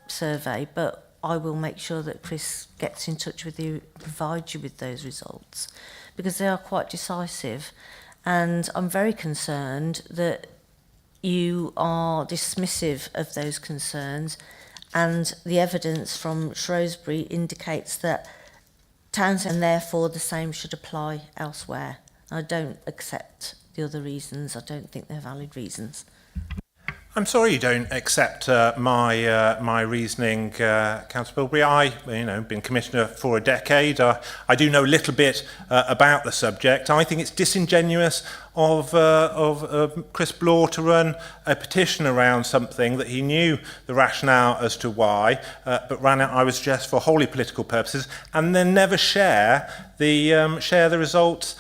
survey, but I will make sure that Chris gets in touch with you, provides you with those results, because they are quite decisive. And I'm very concerned that you are dismissive of those concerns, and the evidence from Shrewsbury indicates that towns, and therefore the same should apply elsewhere. I don't accept the other reasons. I don't think they're valid reasons. I'm sorry you don't accept my reasoning, Councillor Bilberry. I've been Commissioner for a decade. I do know a little bit about the subject. I think it's disingenuous of Chris Bloor to run a petition around something that he knew the rationale as to why, but ran it, I would suggest, for wholly political purposes, and then never share the results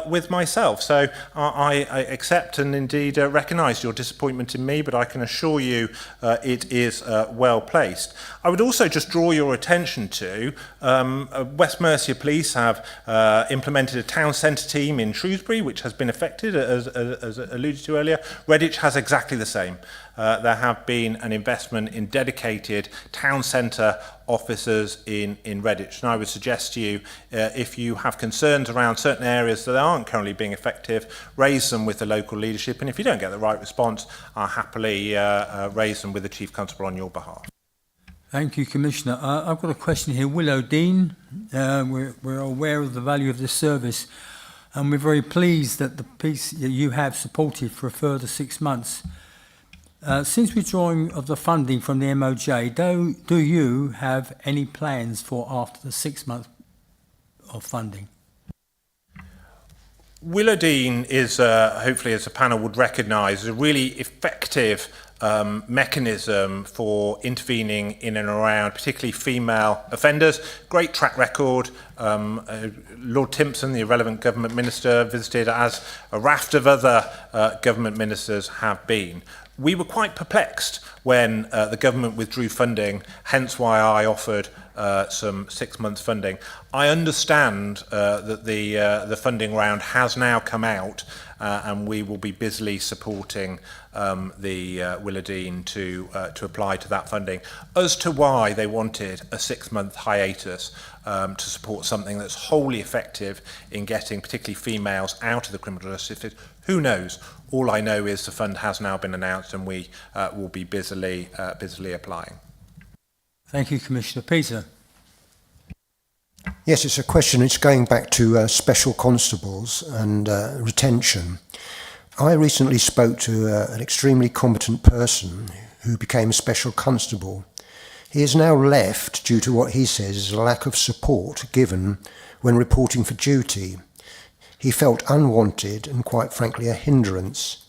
with myself. So I accept and indeed recognise your disappointment in me, but I can assure you it is well placed. I would also just draw your attention to West Mercia Police have implemented a town centre team in Shrewsbury, which has been affected, as alluded to earlier. Redditch has exactly the same. There have been an investment in dedicated town centre officers in Redditch. And I would suggest to you, if you have concerns around certain areas that aren't currently being effective, raise them with the local leadership. And if you don't get the right response, I'll happily raise them with the Chief Constable on your behalf. Thank you, Commissioner. I've got a question here. Willow Dean, we're aware of the value of this service, and we're very pleased that the piece you have supported for a further 6 months. Since withdrawing of the funding from the MOJ, do you have any plans for after the 6 months of funding? Willow Dean is, hopefully as the panel would recognise, a really effective mechanism for intervening in and around particularly female offenders. Great track record. Lord Timpson, the irrelevant government minister, visited, as a raft of other government ministers have been. We were quite perplexed when the government withdrew funding, hence why I offered some 6 months funding. I understand that the funding round has now come out, and we will be busily supporting the Willardine to apply to that funding. As to why they wanted a 6 month hiatus to support something that's wholly effective in getting particularly females out of the criminal justice system, who knows? All I know is the fund has now been announced, and we will be busily applying. Thank you, Commissioner. Peter. Yes, it's a question. It's going back to special constables and retention. I recently spoke to an extremely competent person who became a special constable. He is now left due to what he says is a lack of support given when reporting for duty. He felt unwanted and, quite frankly, a hindrance.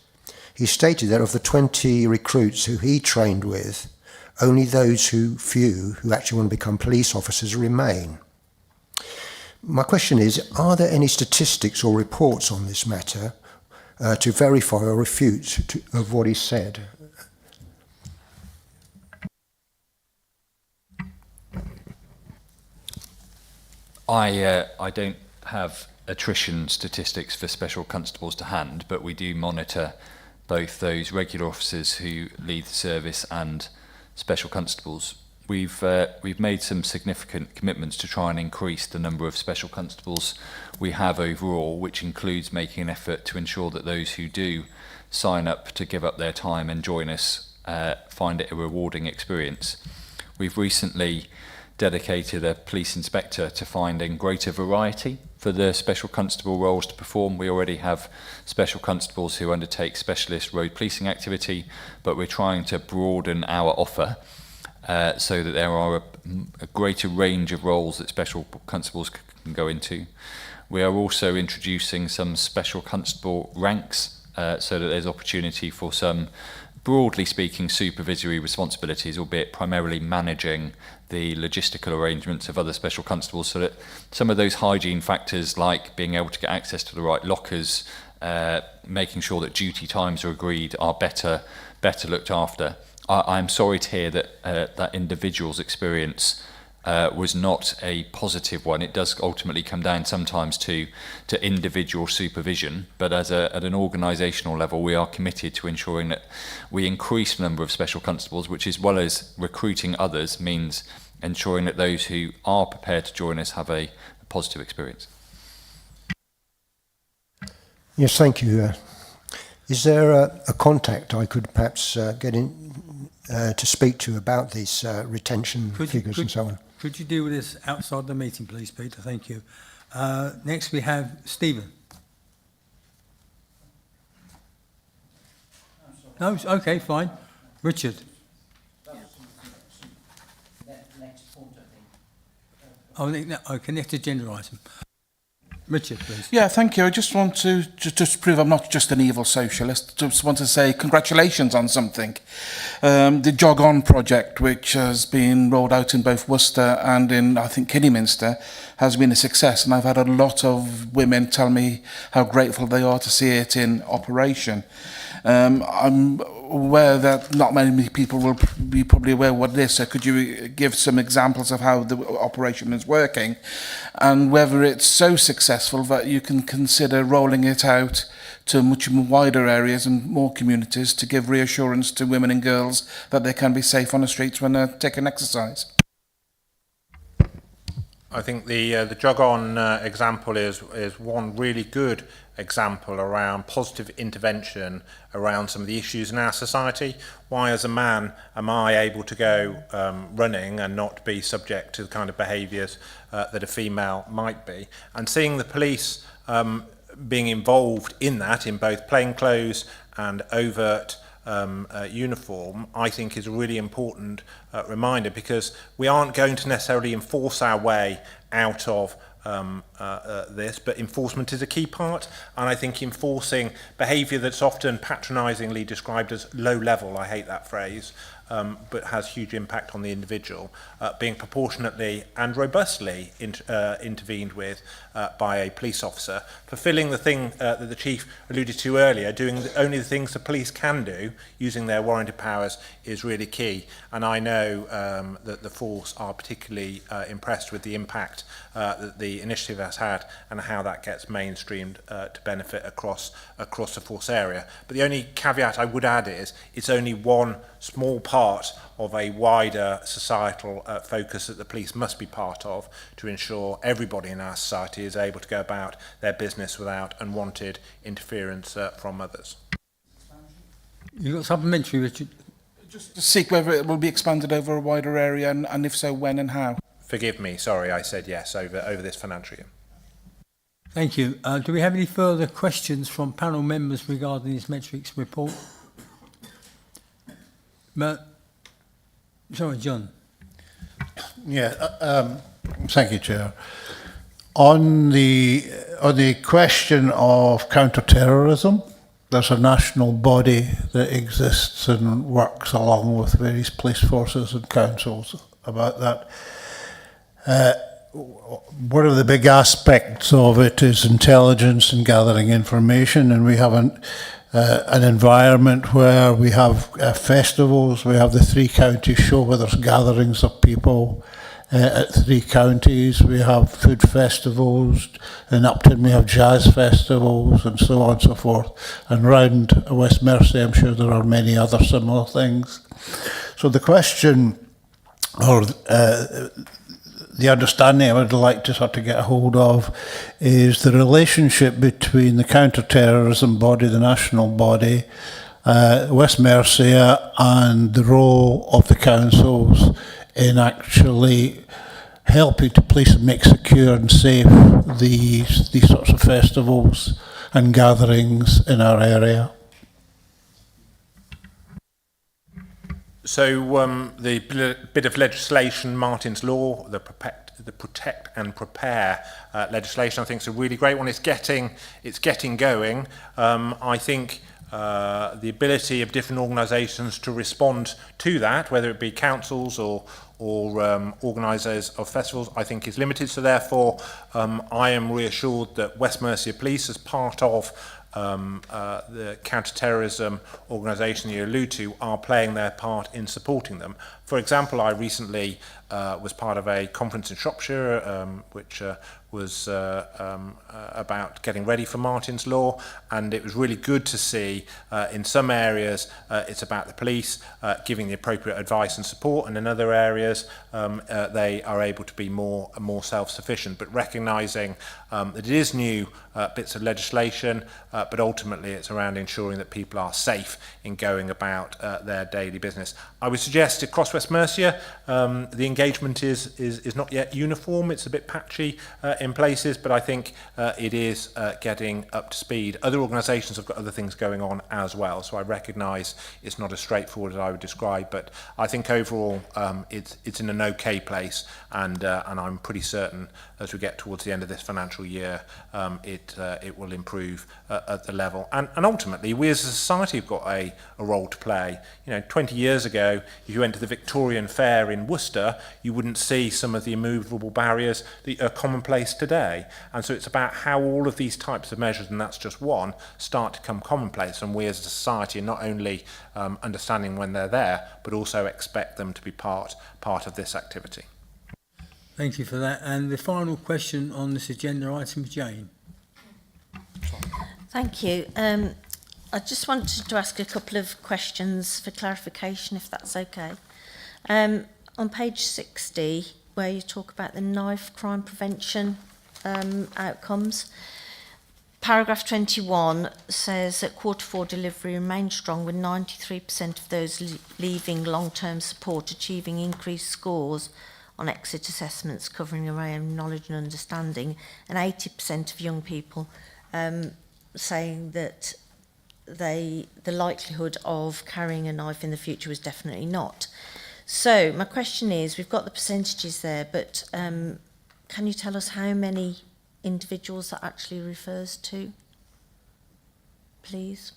He stated that of the 20 recruits who he trained with, only those few who actually want to become police officers remain. My question is, are there any statistics or reports on this matter to verify or refute of what he said? I don't have attrition statistics for special constables to hand, but we do monitor both those regular officers who lead the service and special constables. We've made some significant commitments to try and increase the number of special constables we have overall, which includes making an effort to ensure that those who do sign up to give up their time and join us find it a rewarding experience. We've recently dedicated a police inspector to finding greater variety for the special constable roles to perform. We already have special constables who undertake specialist road policing activity, but we're trying to broaden our offer so that there are a greater range of roles that special constables can go into. We are also introducing some special constable ranks so that there's opportunity for some, broadly speaking, supervisory responsibilities, albeit primarily managing the logistical arrangements of other special constables, so that some of those hygiene factors, like being able to get access to the right lockers, making sure that duty times are agreed, are better looked after. I'm sorry to hear that that individual's experience was not a positive one. It does ultimately come down sometimes to individual supervision, but at an organisational level, we are committed to ensuring that we increase the number of special constables, which, as well as recruiting others, means ensuring that those who are prepared to join us have a positive experience. Yes, thank you. Is there a contact I could perhaps get in to speak to about these retention figures and so on? Could you deal with this outside the meeting, please, Peter? Thank you. Next we have Stephen. No, okay, fine. Richard. Oh, okay, next agenda item. Richard, please. Yeah, thank you. I just want to just prove I'm not just an evil socialist. Just want to say congratulations on something. The Jog On project, which has been rolled out in both Worcester and in, I think, Kidderminster, has been a success. And I've had a lot of women tell me how grateful they are to see it in operation. I'm aware that not many people will be probably aware what it is, so could you give some examples of how the operation is working and whether it's so successful that you can consider rolling it out to much wider areas and more communities to give reassurance to women and girls that they can be safe on the streets when they're taking exercise? I think the Jog On example is one really good example around positive intervention around some of the issues in our society. Why, as a man, am I able to go running and not be subject to the kind of behaviours that a female might be? And seeing the police being involved in that, in both plainclothes and overt uniform, I think is a really important reminder, because we aren't going to necessarily enforce our way out of this, but enforcement is a key part, and I think enforcing behaviour that's often patronisingly described as low level, I hate that phrase, but has huge impact on the individual, being proportionately and robustly intervened with by a police officer, fulfilling the thing that the Chief alluded to earlier, doing only the things the police can do, using their warranted powers, is really key. And I know that the force are particularly impressed with the impact that the initiative has had and how that gets mainstreamed to benefit across the force area. But the only caveat I would add is it's only one small part of a wider societal focus that the police must be part of to ensure everybody in our society is able to go about their business without unwanted interference from others. You've got supplementary, Richard? Just to seek whether it will be expanded over a wider area, and if so, when and how. Forgive me, sorry, I said yes over this financial year. Thank you. Do we have any further questions from panel members regarding this metrics report? Sorry, John. Yeah, thank you, Chair. On the question of counter-terrorism, there's a national body that exists and works along with various police forces and councils about that. One of the big aspects of it is intelligence and gathering information, and we have an environment where we have festivals. We have the 3 counties show where there's gatherings of people at 3 counties. We have food festivals. In Upton we have jazz festivals and so on and so forth. And around West Mercia I'm sure there are many other similar things. So the question, or the understanding I would like to sort of get a hold of, is the relationship between the counter-terrorism body, the national body, West Mercia, and the role of the councils in actually helping to police and make secure and safe these sorts of festivals and gatherings in our area. So the bit of legislation, Martin's Law, the Protect and Prepare legislation, I think is a really great one. It's getting going. I think the ability of different organisations to respond to that, whether it be councils or organisers of festivals, I think is limited. So therefore, I am reassured that West Mercia Police, as part of the counter-terrorism organisation you allude to, are playing their part in supporting them. For example, I recently was part of a conference in Shropshire, which was about getting ready for Martin's Law, and it was really good to see in some areas it's about the police giving the appropriate advice and support, and in other areas they are able to be more self-sufficient, but recognising that it is new bits of legislation, but ultimately it's around ensuring that people are safe in going about their daily business. I would suggest across West West Mercia. The engagement is not yet uniform. It's a bit patchy in places, but I think it is getting up to speed. Other organisations have got other things going on as well, so I recognise it's not as straightforward as I would describe, but I think overall it's in an okay place, and I'm pretty certain as we get towards the end of this financial year it will improve at the level. And ultimately, we as a society have got a role to play. 20 years ago, if you went to the Victorian Fair in Worcester, you wouldn't see some of the immovable barriers that are commonplace today. And so it's about how all of these types of measures, and that's just one, start to come commonplace. And we as a society are not only understanding when they're there, but also expect them to be part of this activity. Thank you for that. And the final question on this agenda item, Jane. Thank you. I just wanted to ask a couple of questions for clarification, if that's okay. On page 60, where you talk about the knife crime prevention outcomes, paragraph 21 says that Q4 delivery remained strong, with 93% of those leaving long-term support achieving increased scores on exit assessments covering an array of knowledge and understanding, and 80% of young people saying that the likelihood of carrying a knife in the future was definitely not. So my question is, we've got the percentages there, but can you tell us how many individuals that actually refers to, please?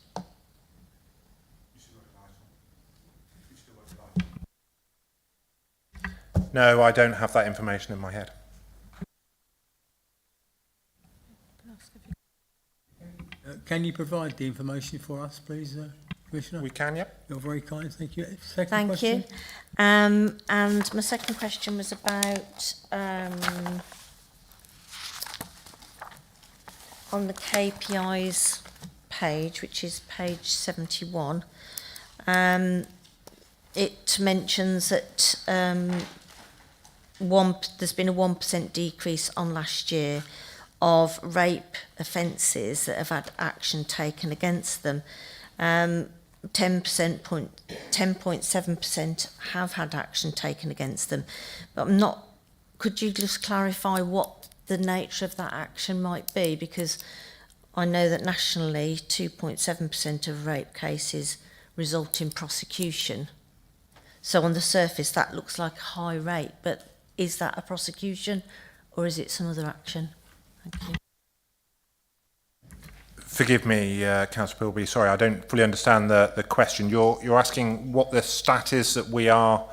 No, I don't have that information in my head. Can you provide the information for us, please, Commissioner? We can, yep. You're very kind, thank you. Second Thank question? you. And my second question was about on the KPIs page, which is page 71. It mentions that there's been a 1% decrease on last year of rape offences that have had action taken against them. 10.7% have had action taken against them. But could you just clarify what the nature of that action might be? Because I know that nationally 2.7% of rape cases result in prosecution. So on the surface that looks like a high rate, but is that a prosecution or is it some other action? Thank you. Forgive me, Councillor Pilby, sorry, I don't fully understand the question. You're asking what the stat is that we are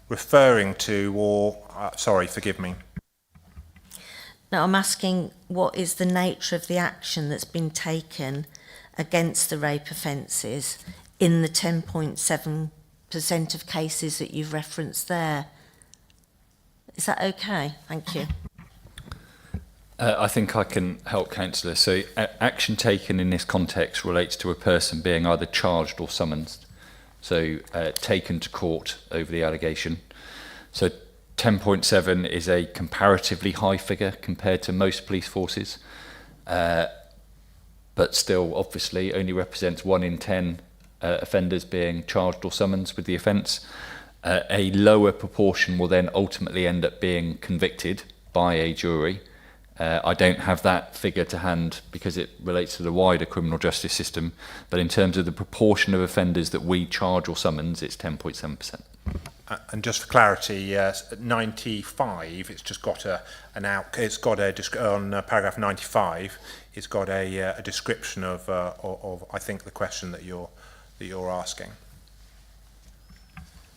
referring to, or, sorry, forgive me. No, I'm asking what is the nature of the action that's been taken against the rape offences in the 10.7% of cases that you've referenced there. Is that okay? Thank you. I think I can help, Councillor. So action taken in this context relates to a person being either charged or summoned, so taken to court over the allegation. So 10.7 is a comparatively high figure compared to most police forces, but still obviously only represents 1 in 10 offenders being charged or summoned with the offence. A lower proportion will then ultimately end up being convicted by a jury. I don't have that figure to hand because it relates to the wider criminal justice system, but in terms of the proportion of offenders that we charge or summons, it's 10.7%. And just for clarity, 95, it's just got it's got on paragraph 95, it's got a description of I think the question that you're asking.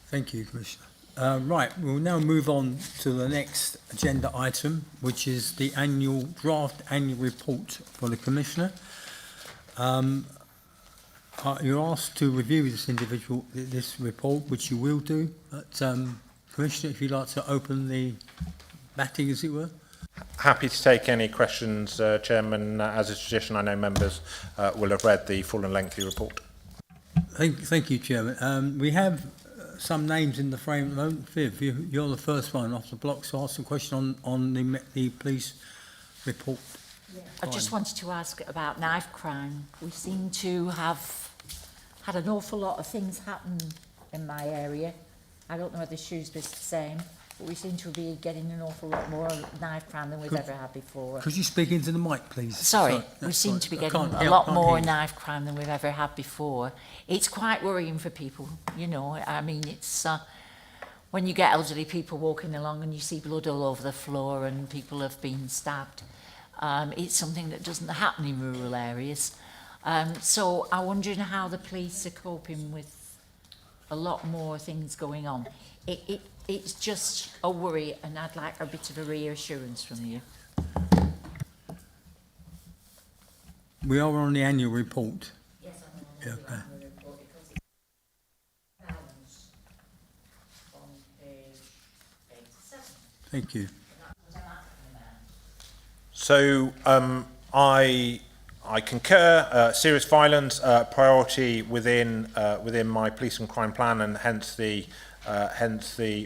Thank you, Commissioner. Right, we'll now move on to the next agenda item, which is the draft annual report for the Commissioner. You're asked to review this report, which you will do. But, Commissioner, if you'd like to open the batting, as it were. Happy to take any questions, Chairman. As is tradition, I know members will have read the full and lengthy report. Thank you, Chairman. We have some names in the frame at the moment. Viv, you're the first one off the block, so ask a question on the police report. Yeah. I just wanted to ask about knife crime. We seem to have had an awful lot of things happen in my area, I don't know whether Shrewsbury's the same, but we seem to be getting an awful lot more knife crime than we've ever had before. Could you speak into the mic, please? Sorry, we that's seem fine. to be I getting can't a hear- lot can't more hear you. knife crime than we've ever had before. It's quite worrying for people, you know. I mean, it's when you get elderly people walking along and you see blood all over the floor and people have been stabbed. It's something that doesn't happen in rural areas. So I'm wondering how the police are coping with a lot more things going on. It's just a worry, and I'd like a bit of a reassurance from you. We are on the annual report. Yes, I'm Yeah, on okay. the report because it's balance on page 87. Thank you. So I concur. Serious violence priority within my police and crime plan, and hence the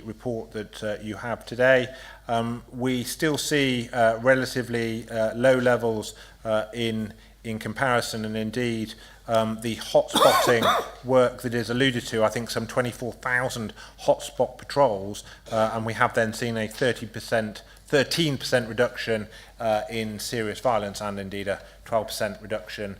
report that you have today. We still see relatively low levels in comparison, and indeed the hotspotting work that is alluded to. I think some 24,000 hotspot patrols, and we have then seen a 13% reduction in serious violence, and indeed a 12% reduction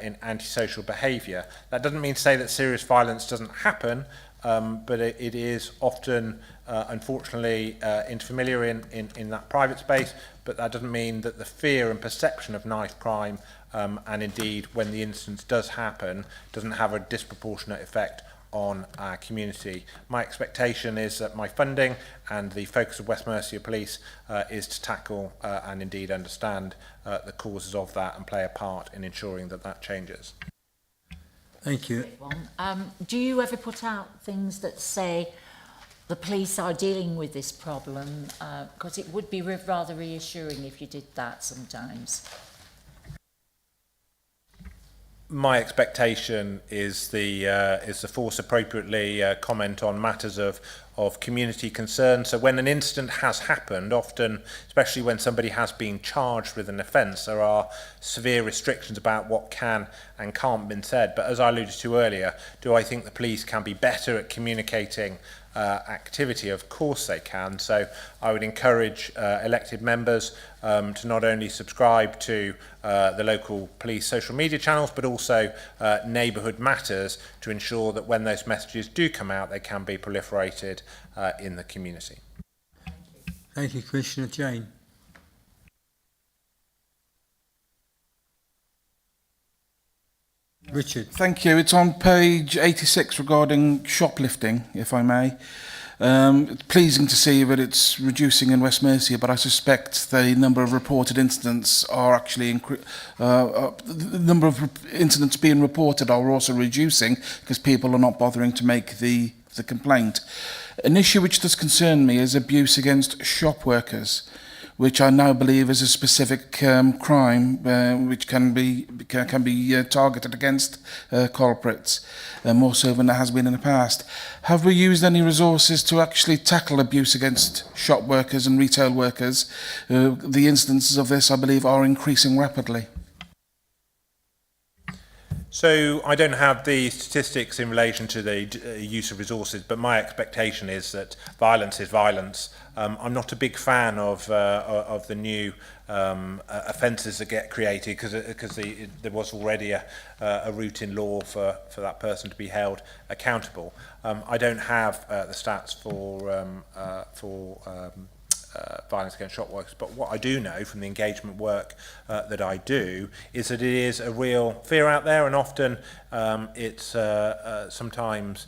in antisocial behaviour. That doesn't mean to say that serious violence doesn't happen, but it is often, unfortunately, interfamiliar in that private space, but that doesn't mean that the fear and perception of knife crime, and indeed when the incident does happen, doesn't have a disproportionate effect on our community. My expectation is that my funding and the focus of West Mercia Police is to tackle and indeed understand the causes of that and play a part in ensuring that that changes. Thank you. Do you ever put out things that say the police are dealing with this problem? Because it would be rather reassuring if you did that sometimes. My expectation is the force appropriately comment on matters of community concern. So when an incident has happened, often, especially when somebody has been charged with an offence, there are severe restrictions about what can and can't be said. But as I alluded to earlier, do I think the police can be better at communicating activity? Of course they can. So I would encourage elected members to not only subscribe to the local police social media channels, but also neighbourhood matters, to ensure that when those messages do come out, they can be proliferated in the community. Thank you, Commissioner Jane. Richard. Thank you. It's on page 86 regarding shoplifting, if I may. It's pleasing to see that it's reducing in West Mercia, but I suspect the number of reported incidents are actually the number of incidents being reported are also reducing because people are not bothering to make the complaint. An issue which does concern me is abuse against shop workers, which I now believe is a specific crime which can be targeted against culprits, more so than there has been in the past. Have we used any resources to actually tackle abuse against shop workers and retail workers? The instances of this, I believe, are increasing rapidly. So I don't have the statistics in relation to the use of resources, but my expectation is that violence is violence. I'm not a big fan of the new offences that get created because there was already a route in law for that person to be held accountable. I don't have the stats for violence against shop workers, but what I do know from the engagement work that I do is that it is a real fear out there, and often it's sometimes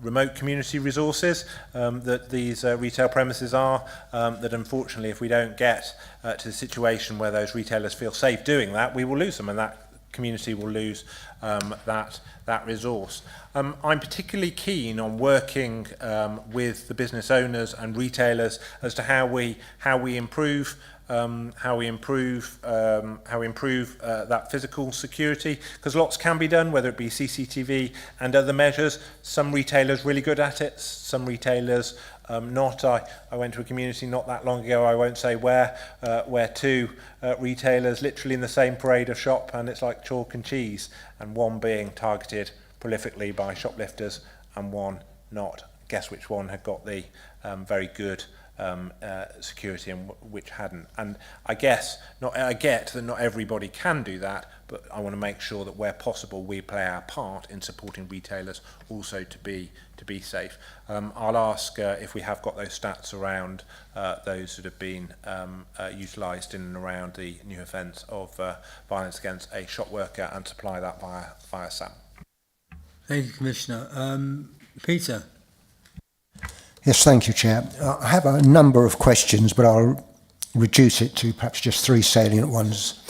remote community resources that these retail premises are, that unfortunately if we don't get to the situation where those retailers feel safe doing that, we will lose them, and that community will lose that resource. I'm particularly keen on working with the business owners and retailers as to how we improve that physical security, because lots can be done, whether it be CCTV and other measures. Some retailers really good at it, some retailers not. I went to a community not that long ago, I won't say where two retailers literally in the same parade of shop, and it's like chalk and cheese, and one being targeted prolifically by shoplifters and one not. guess which one had got the very good security and which hadn't. And I get that not everybody can do that, but I want to make sure that where possible we play our part in supporting retailers also to be safe. I'll ask if we have got those stats around those that have been utilised in and around the new offence of violence against a shop worker and supply that via Sam. Thank you, Commissioner. Peter. Yes, thank you, Chair. I have a number of questions, but I'll reduce it to perhaps just 3 salient ones.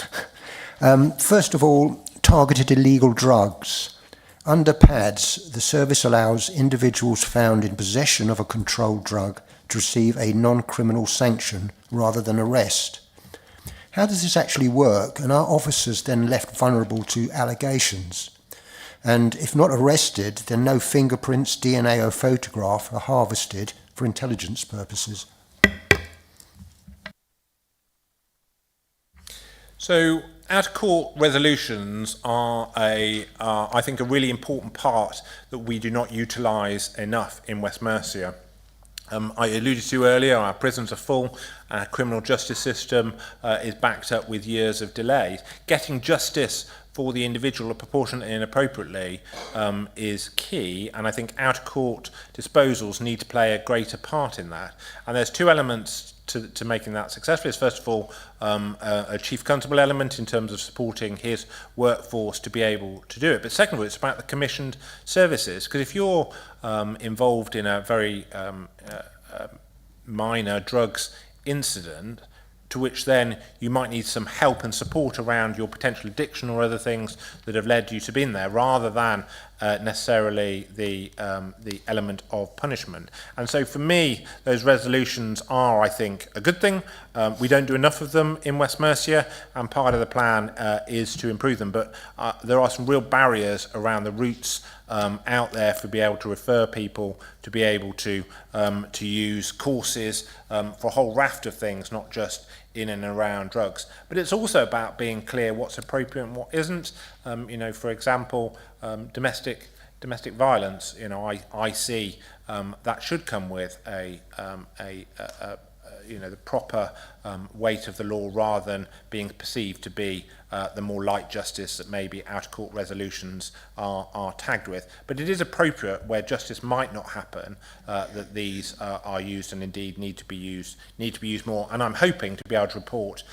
First of all, targeted illegal drugs. Under PADS, the service allows individuals found in possession of a controlled drug to receive a non-criminal sanction rather than arrest. How does this actually work, and are officers then left vulnerable to allegations? And if not arrested, then no fingerprints, DNA or photograph are harvested for intelligence purposes. So out-of-court resolutions are, I think, a really important part that we do not utilise enough in West Mercia. I alluded to earlier, our prisons are full, our criminal justice system is backed up with years of delays. Getting justice for the individual proportionately and appropriately is key, and I think out-of-court disposals need to play a greater part in that. And there's 2 elements to making that successful. Is first of all a chief constable element in terms of supporting his workforce to be able to do it. But second of all, it's about the commissioned services, because if you're involved in a very minor drugs incident, to which then you might need some help and support around your potential addiction or other things that have led you to be in there, rather than necessarily the element of punishment. And so for me, those resolutions are, I think, a good thing. We don't do enough of them in West Mercia, and part of the plan is to improve them. But there are some real barriers around the routes out there for be able to refer people, to be able to use courses for a whole raft of things, not just in and around drugs. But it's also about being clear what's appropriate and what isn't. You know, for example, domestic violence. You know, I see that should come with you know, the proper weight of the law, rather than being perceived to be the more light justice that maybe out-of-court resolutions are tagged with. But it is appropriate where justice might not happen that these are used, and indeed need to be used more. And I'm hoping to be able to report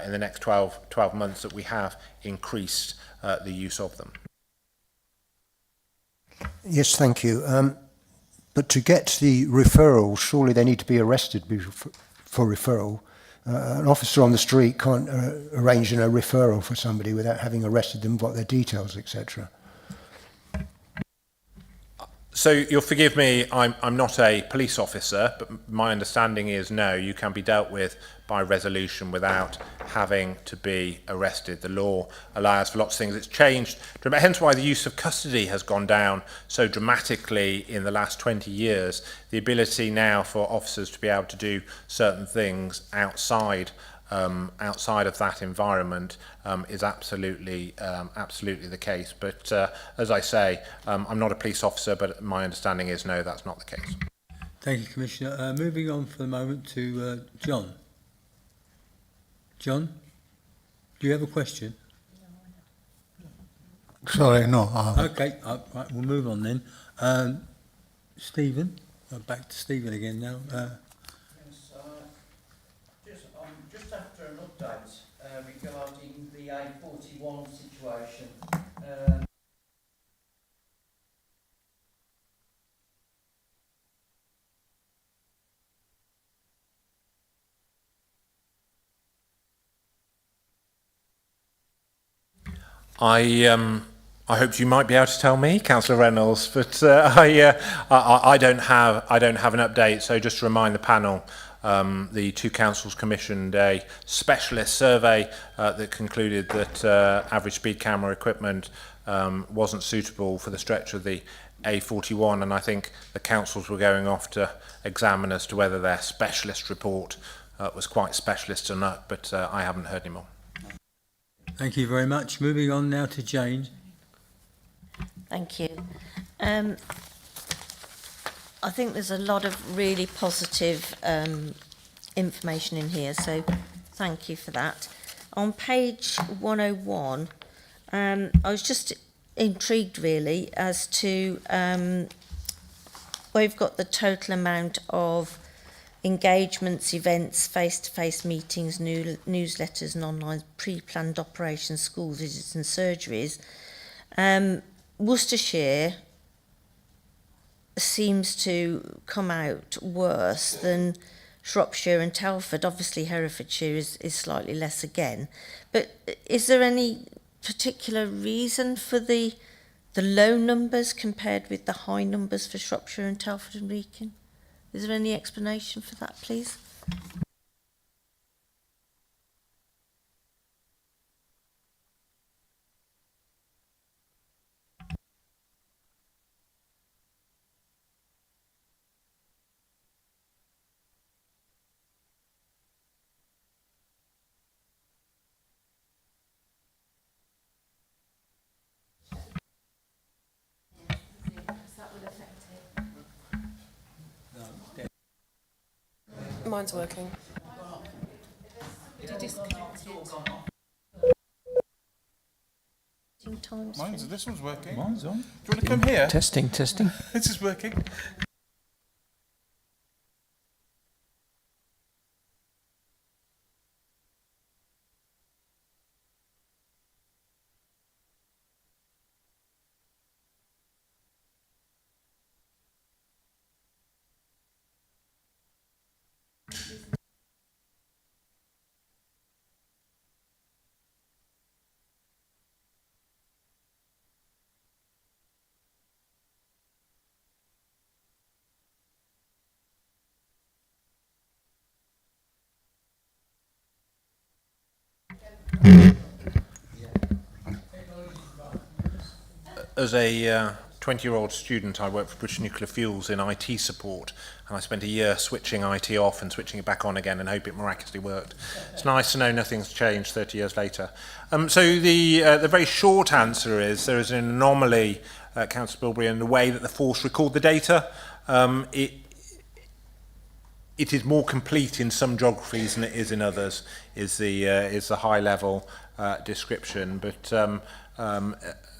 in the next 12 months that we have increased the use of them. Yes, thank you. But to get the referral, surely they need to be arrested for referral. An officer on the street can't arrange a referral for somebody without having arrested them, got their details, etc. So you'll forgive me, I'm not a police officer, but my understanding is no, you can be dealt with by resolution without having to be arrested. The law allows for lots of things. It's changed, hence why the use of custody has gone down so dramatically in the last 20 years. The ability now for officers to be able to do certain things outside of that environment is absolutely the case. But as I say, I'm not a police officer, but my understanding is no, that's not the case. Thank you, Commissioner. Moving on for the moment to John. John, do you have a question? Sorry, no. Okay, right, we'll move on then. Stephen, back to Stephen again now. Just after an update regarding the A41 situation. I hoped you might be able to tell me, Councillor Reynolds, but I don't have an update. So just to remind the panel, the 2 councils commissioned a specialist survey that concluded that average speed camera equipment wasn't suitable for the stretch of the A41, and I think the councils were going off to examine as to whether their specialist report was quite specialist or not, but I haven't heard any more. Thank you very much. Moving on now to Jane. Thank you. I think there's a lot of really positive information in here, so thank you for that. On page 101, I was just intrigued really as to where you've got the total amount of engagements, events, face-to-face meetings, newsletters and online pre-planned operations, school visits and surgeries. Worcestershire seems to come out worse than Shropshire and Telford. Obviously Herefordshire is slightly less again. But is there any particular reason for the low numbers compared with the high numbers for Shropshire and Telford and Wrekin? Is there any explanation for that, please? Mine's working. Did you disconnect it? This one's working. Mine's on. Do you want to come here? Testing. This is working. As a 20-year-old student, I worked for British Nuclear Fuels in IT support, and I spent a year switching IT off and switching it back on again and hope it miraculously worked. It's nice to know nothing's changed 30 years later. So the very short answer is there is an anomaly, Councillor Bilberry, in the way that the force record the data. It is more complete in some geographies than it is in others, is the high-level description. But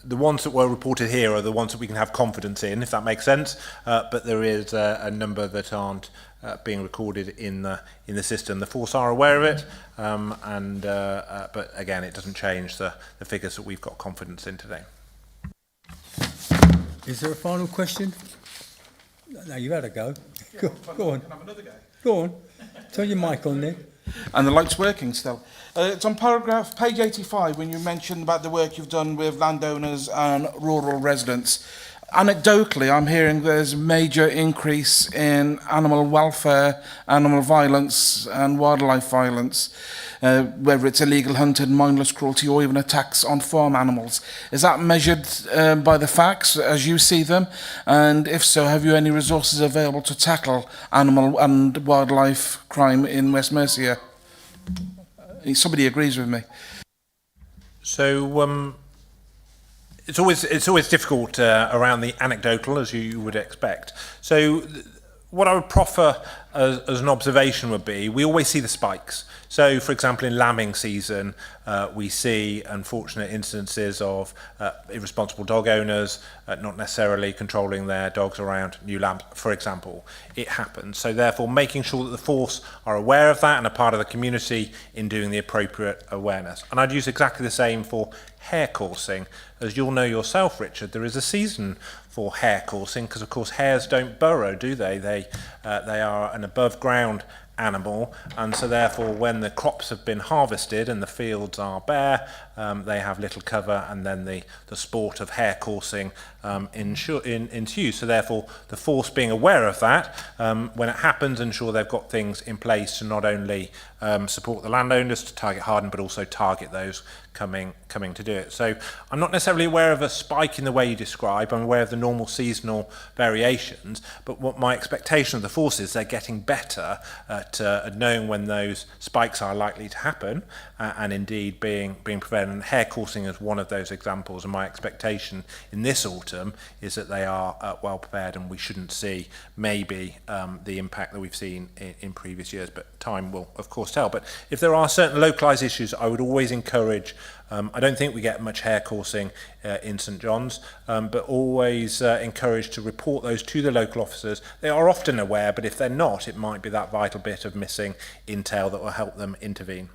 the ones that were reported here are the ones that we can have confidence in, if that makes sense. But there is a number that aren't being recorded in the system. The force are aware of it, but again, it doesn't change the figures that we've got confidence in today. Is there a final question? No, you had a go. Yeah, go on. Can I have another go? Go on. Turn your mic on then. And the light's working still. It's on page 85 when you mentioned about the work you've done with landowners and rural residents. Anecdotally, I'm hearing there's a major increase in animal welfare, animal violence and wildlife violence, whether it's illegal hunting, mindless cruelty or even attacks on farm animals. Is that measured by the facts as you see them? And if so, have you any resources available to tackle animal and wildlife crime in West Mercia? Somebody agrees with me. So it's always difficult around the anecdotal, as you would expect. So what I would proffer as an observation would be, we always see the spikes. So, for example, in lambing season, we see unfortunate instances of irresponsible dog owners not necessarily controlling their dogs around new lambs, for example. It happens. So, therefore, making sure that the force are aware of that and are part of the community in doing the appropriate awareness. And I'd use exactly the same for hare coursing. As you'll know yourself, Richard, there is a season for hare coursing because, of course, hares don't burrow, do they? They are an above-ground animal, and so therefore when the crops have been harvested and the fields are bare, they have little cover, and then the sport of hare coursing ensues. So therefore the force being aware of that, when it happens, ensure they've got things in place to not only support the landowners to target harden, but also target those coming to do it. So I'm not necessarily aware of a spike in the way you describe. I'm aware of the normal seasonal variations, but what my expectation of the force is, they're getting better at knowing when those spikes are likely to happen, and indeed being prevalent. And hair coursing is one of those examples, and my expectation in this autumn is that they are well prepared, and we shouldn't see maybe the impact that we've seen in previous years, but time will of course tell. But if there are certain localised issues, I would always encourage, I don't think we get much hair coursing in St John's, but always encourage to report those to the local officers. They are often aware, but if they're not, it might be that vital bit of missing intel that will help them intervene.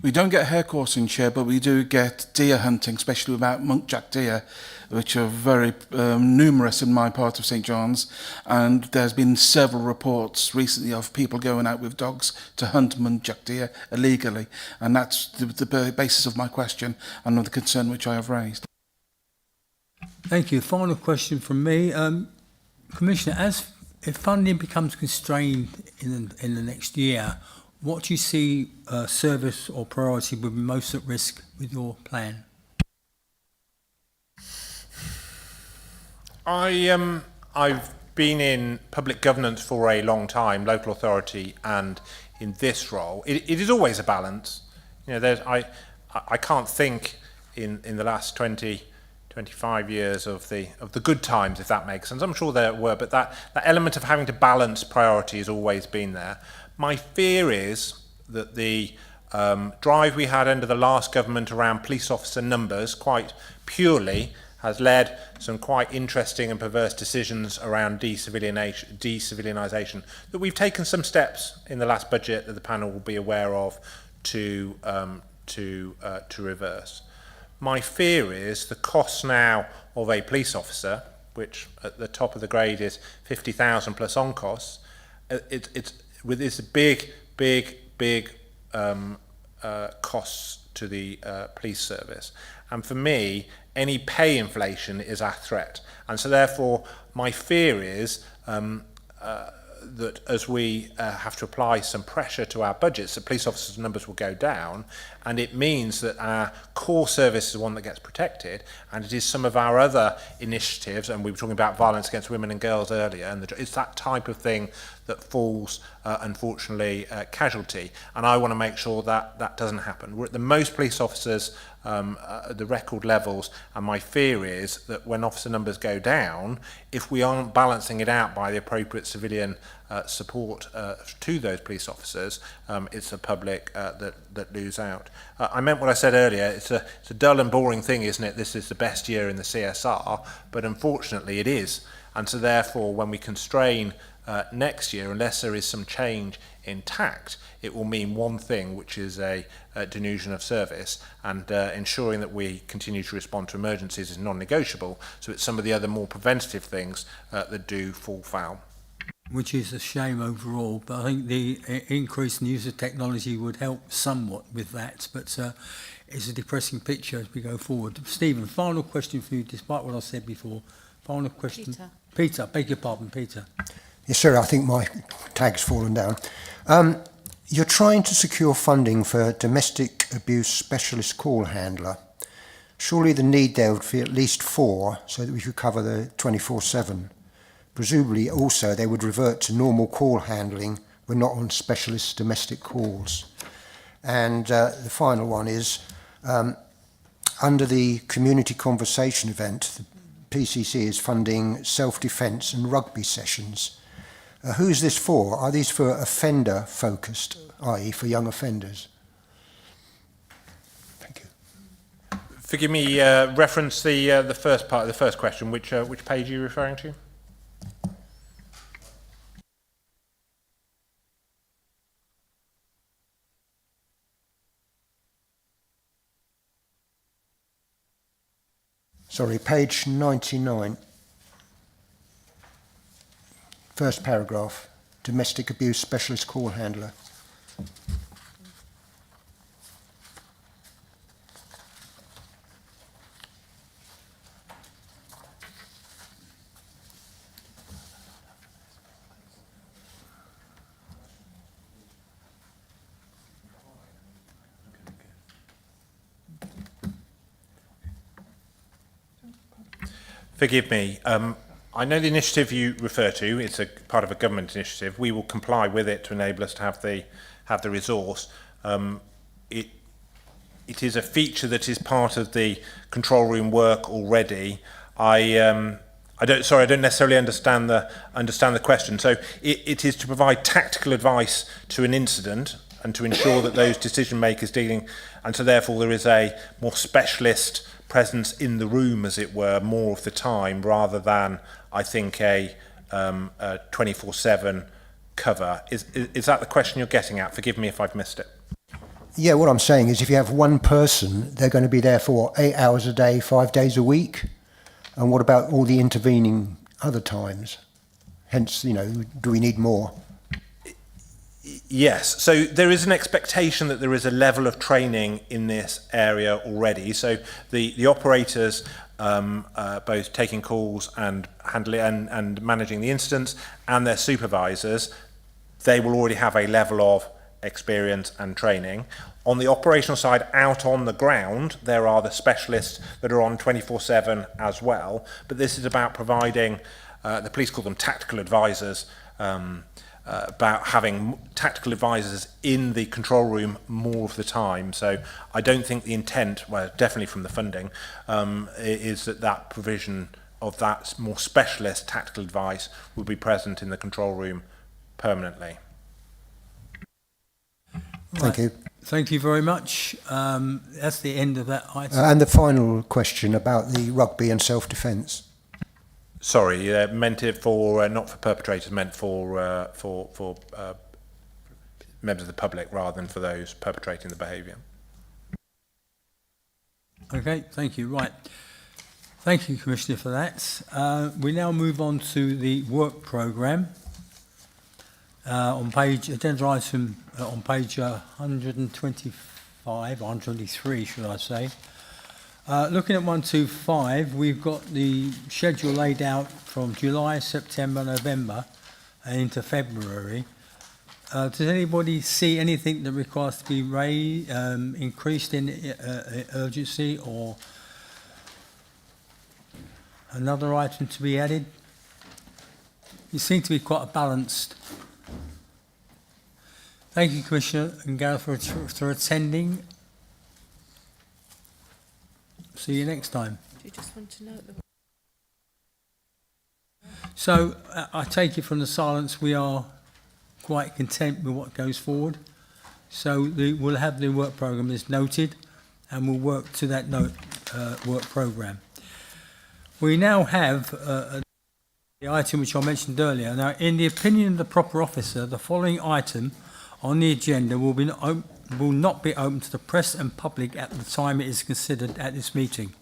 We don't get hare coursing, Chair, but we do get deer hunting, especially about muntjac deer, which are very numerous in my part of St John's. And there's been several reports recently of people going out with dogs to hunt muntjac deer illegally. And that's the basis of my question and of the concern which I have raised. Thank you. Final question from me. Commissioner, if funding becomes constrained in the next year, what do you see service or priority would be most at risk with your plan? I've been in public governance for a long time, local authority, and in this role, it is always a balance. You know, I can't think in the last 25 years of the good times, if that makes sense. I'm sure there were, but that element of having to balance priority has always been there. My fear is that the drive we had under the last government around police officer numbers, quite purely, has led some quite interesting and perverse decisions around decivilinisation, that we've taken some steps in the last budget that the panel will be aware of to reverse. My fear is the cost now of a police officer, which at the top of the grade is 50,000 plus on costs. It's with this big costs to the police service, and for me, any pay inflation is a threat. And so, therefore, my fear is that as we have to apply some pressure to our budgets, the police officers' numbers will go down, and it means that our core service is one that gets protected, and it is some of our other initiatives, and we were talking about violence against women and girls earlier, and it's that type of thing that falls, unfortunately, casualty, and I want to make sure that that doesn't happen. We're at the most police officers, the record levels, and my fear is that when officer numbers go down, if we aren't balancing it out by the appropriate civilian support to those police officers, it's the public that lose out. I meant what I said earlier. It's a dull and boring thing, isn't it? This is the best year in the CSR, but unfortunately it is. And so therefore, when we constrain next year, unless there is some change in tact, it will mean one thing, which is a denusion of service, and ensuring that we continue to respond to emergencies is non-negotiable. So it's some of the other more preventative things that do fall foul. Which is a shame overall, but I think the increase in use of technology would help somewhat with that, but it's a depressing picture as we go forward. Stephen, final question for you, despite what I said before. Final question. Peter, beg your pardon, Peter. Yes, sir, I think my tag's fallen down. You're trying to secure funding for a domestic abuse specialist call handler. Surely the need there would be at least 4, so that we could cover the 24/7. Presumably also they would revert to normal call handling when not on specialist domestic calls. And the final one is, under the community conversation event, the PCC is funding self-defence and rugby sessions. Who is this for? Are these for offender focused, i.e. for young offenders? Thank you. Forgive me, reference the first part of the first question. Which page are you referring to? Sorry, page 99. First paragraph, domestic abuse specialist call handler. Forgive me. I know the initiative you refer to. It's a part of a government initiative. We will comply with it to enable us to have the resource. it is a feature that is part of the control room work already. I don't necessarily understand the question. So it is to provide tactical advice to an incident and to ensure that those decision makers dealing, and so therefore there is a more specialist presence in the room, as it were, more of the time, rather than, I think, a 24/7 cover. Is that the question you're getting at? Forgive me if I've missed it. Yeah, what I'm saying is if you have one person, they're going to be there for 8 hours a day, 5 days a week. And what about all the intervening other times? Hence, you know, do we need more? Yes, so there is an expectation that there is a level of training in this area already. So the operators, both taking calls and handling and managing the incidents, and their supervisors, they will already have a level of experience and training. On the operational side, out on the ground, there are the specialists that are on 24/7 as well. But this is about providing, the police call them tactical advisors, about having tactical advisors in the control room more of the time. So I don't think the intent, well, definitely from the funding, is that provision of that more specialist tactical advice will be present in the control room permanently. Thank you. Thank you very much. That's the end of that item. And the final question about the rugby and self-defence. Sorry, meant it for not for perpetrators, meant for members of the public rather than for those perpetrating the behaviour. Okay, thank you. Right. Thank you, Commissioner, for that. We now move on to the work programme. On page, agenda item on page 125, 123, should I say. Looking at 125, we've got the schedule laid out from July, September, November, and into February. Does anybody see anything that requires to be increased in urgency, or another item to be added? You seem to be quite balanced. Thank you, Commissioner and Gareth, for attending. See you next time. Do you just want to note the... So I take it from the silence we are quite content with what goes forward. So we'll have the work programme as noted, and we'll work to that work programme. We now have the item which I mentioned earlier. Now, in the opinion of the proper officer, the following item on the agenda will not be open to the press and public at the time it is considered at this meeting,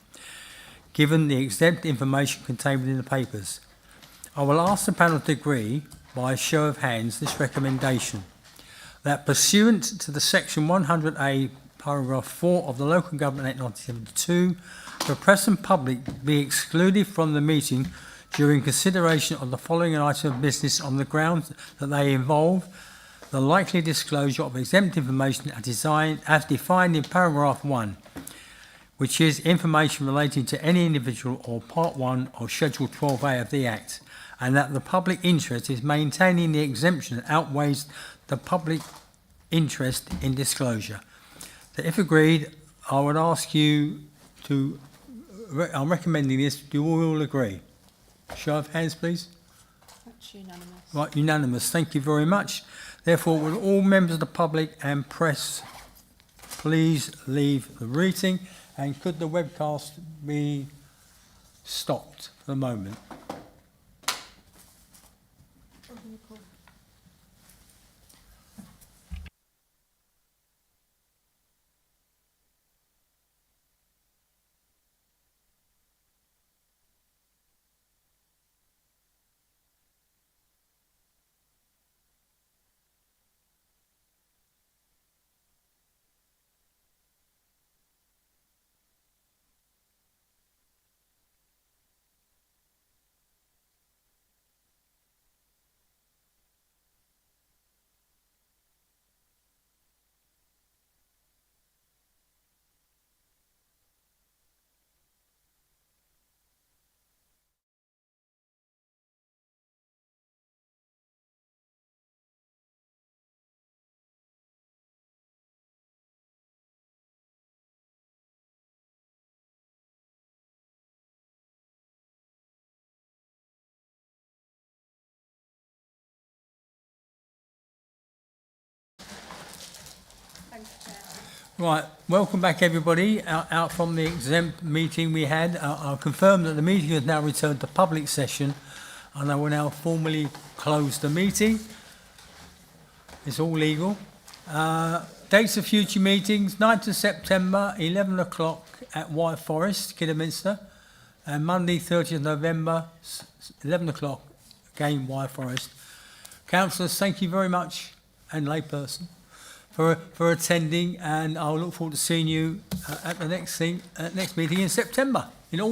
given the exempt information contained within the papers. I will ask the panel to agree, by a show of hands, this recommendation, that pursuant to the section 100A, paragraph 4 of the Local Government Act 1972, the press and public be excluded from the meeting during consideration of the following item of business on the grounds that they involve the likely disclosure of exempt information as defined in paragraph 1, which is information relating to any individual or part 1 or schedule 12A of the Act, and that the public interest is maintaining the exemption that outweighs the public interest in disclosure. So if agreed, I would ask you to, I'm recommending this, do we all agree? Show of hands, please. That's unanimous. Right, unanimous. Thank you very much. Therefore, will all members of the public and press please leave the meeting, and could the webcast be stopped for the moment? Right, welcome back everybody out from the exempt meeting we had. I'll confirm that the meeting has now returned to public session and I will now formally close the meeting. It's all legal. Dates of future meetings, 9th of September, 11 o'clock at White Forest, Kidderminster, and Monday 30th November, 11 o'clock, again White Forest. Councillors, thank you very much, and layperson, for attending, and I'll look forward to seeing you at the next meeting in September in all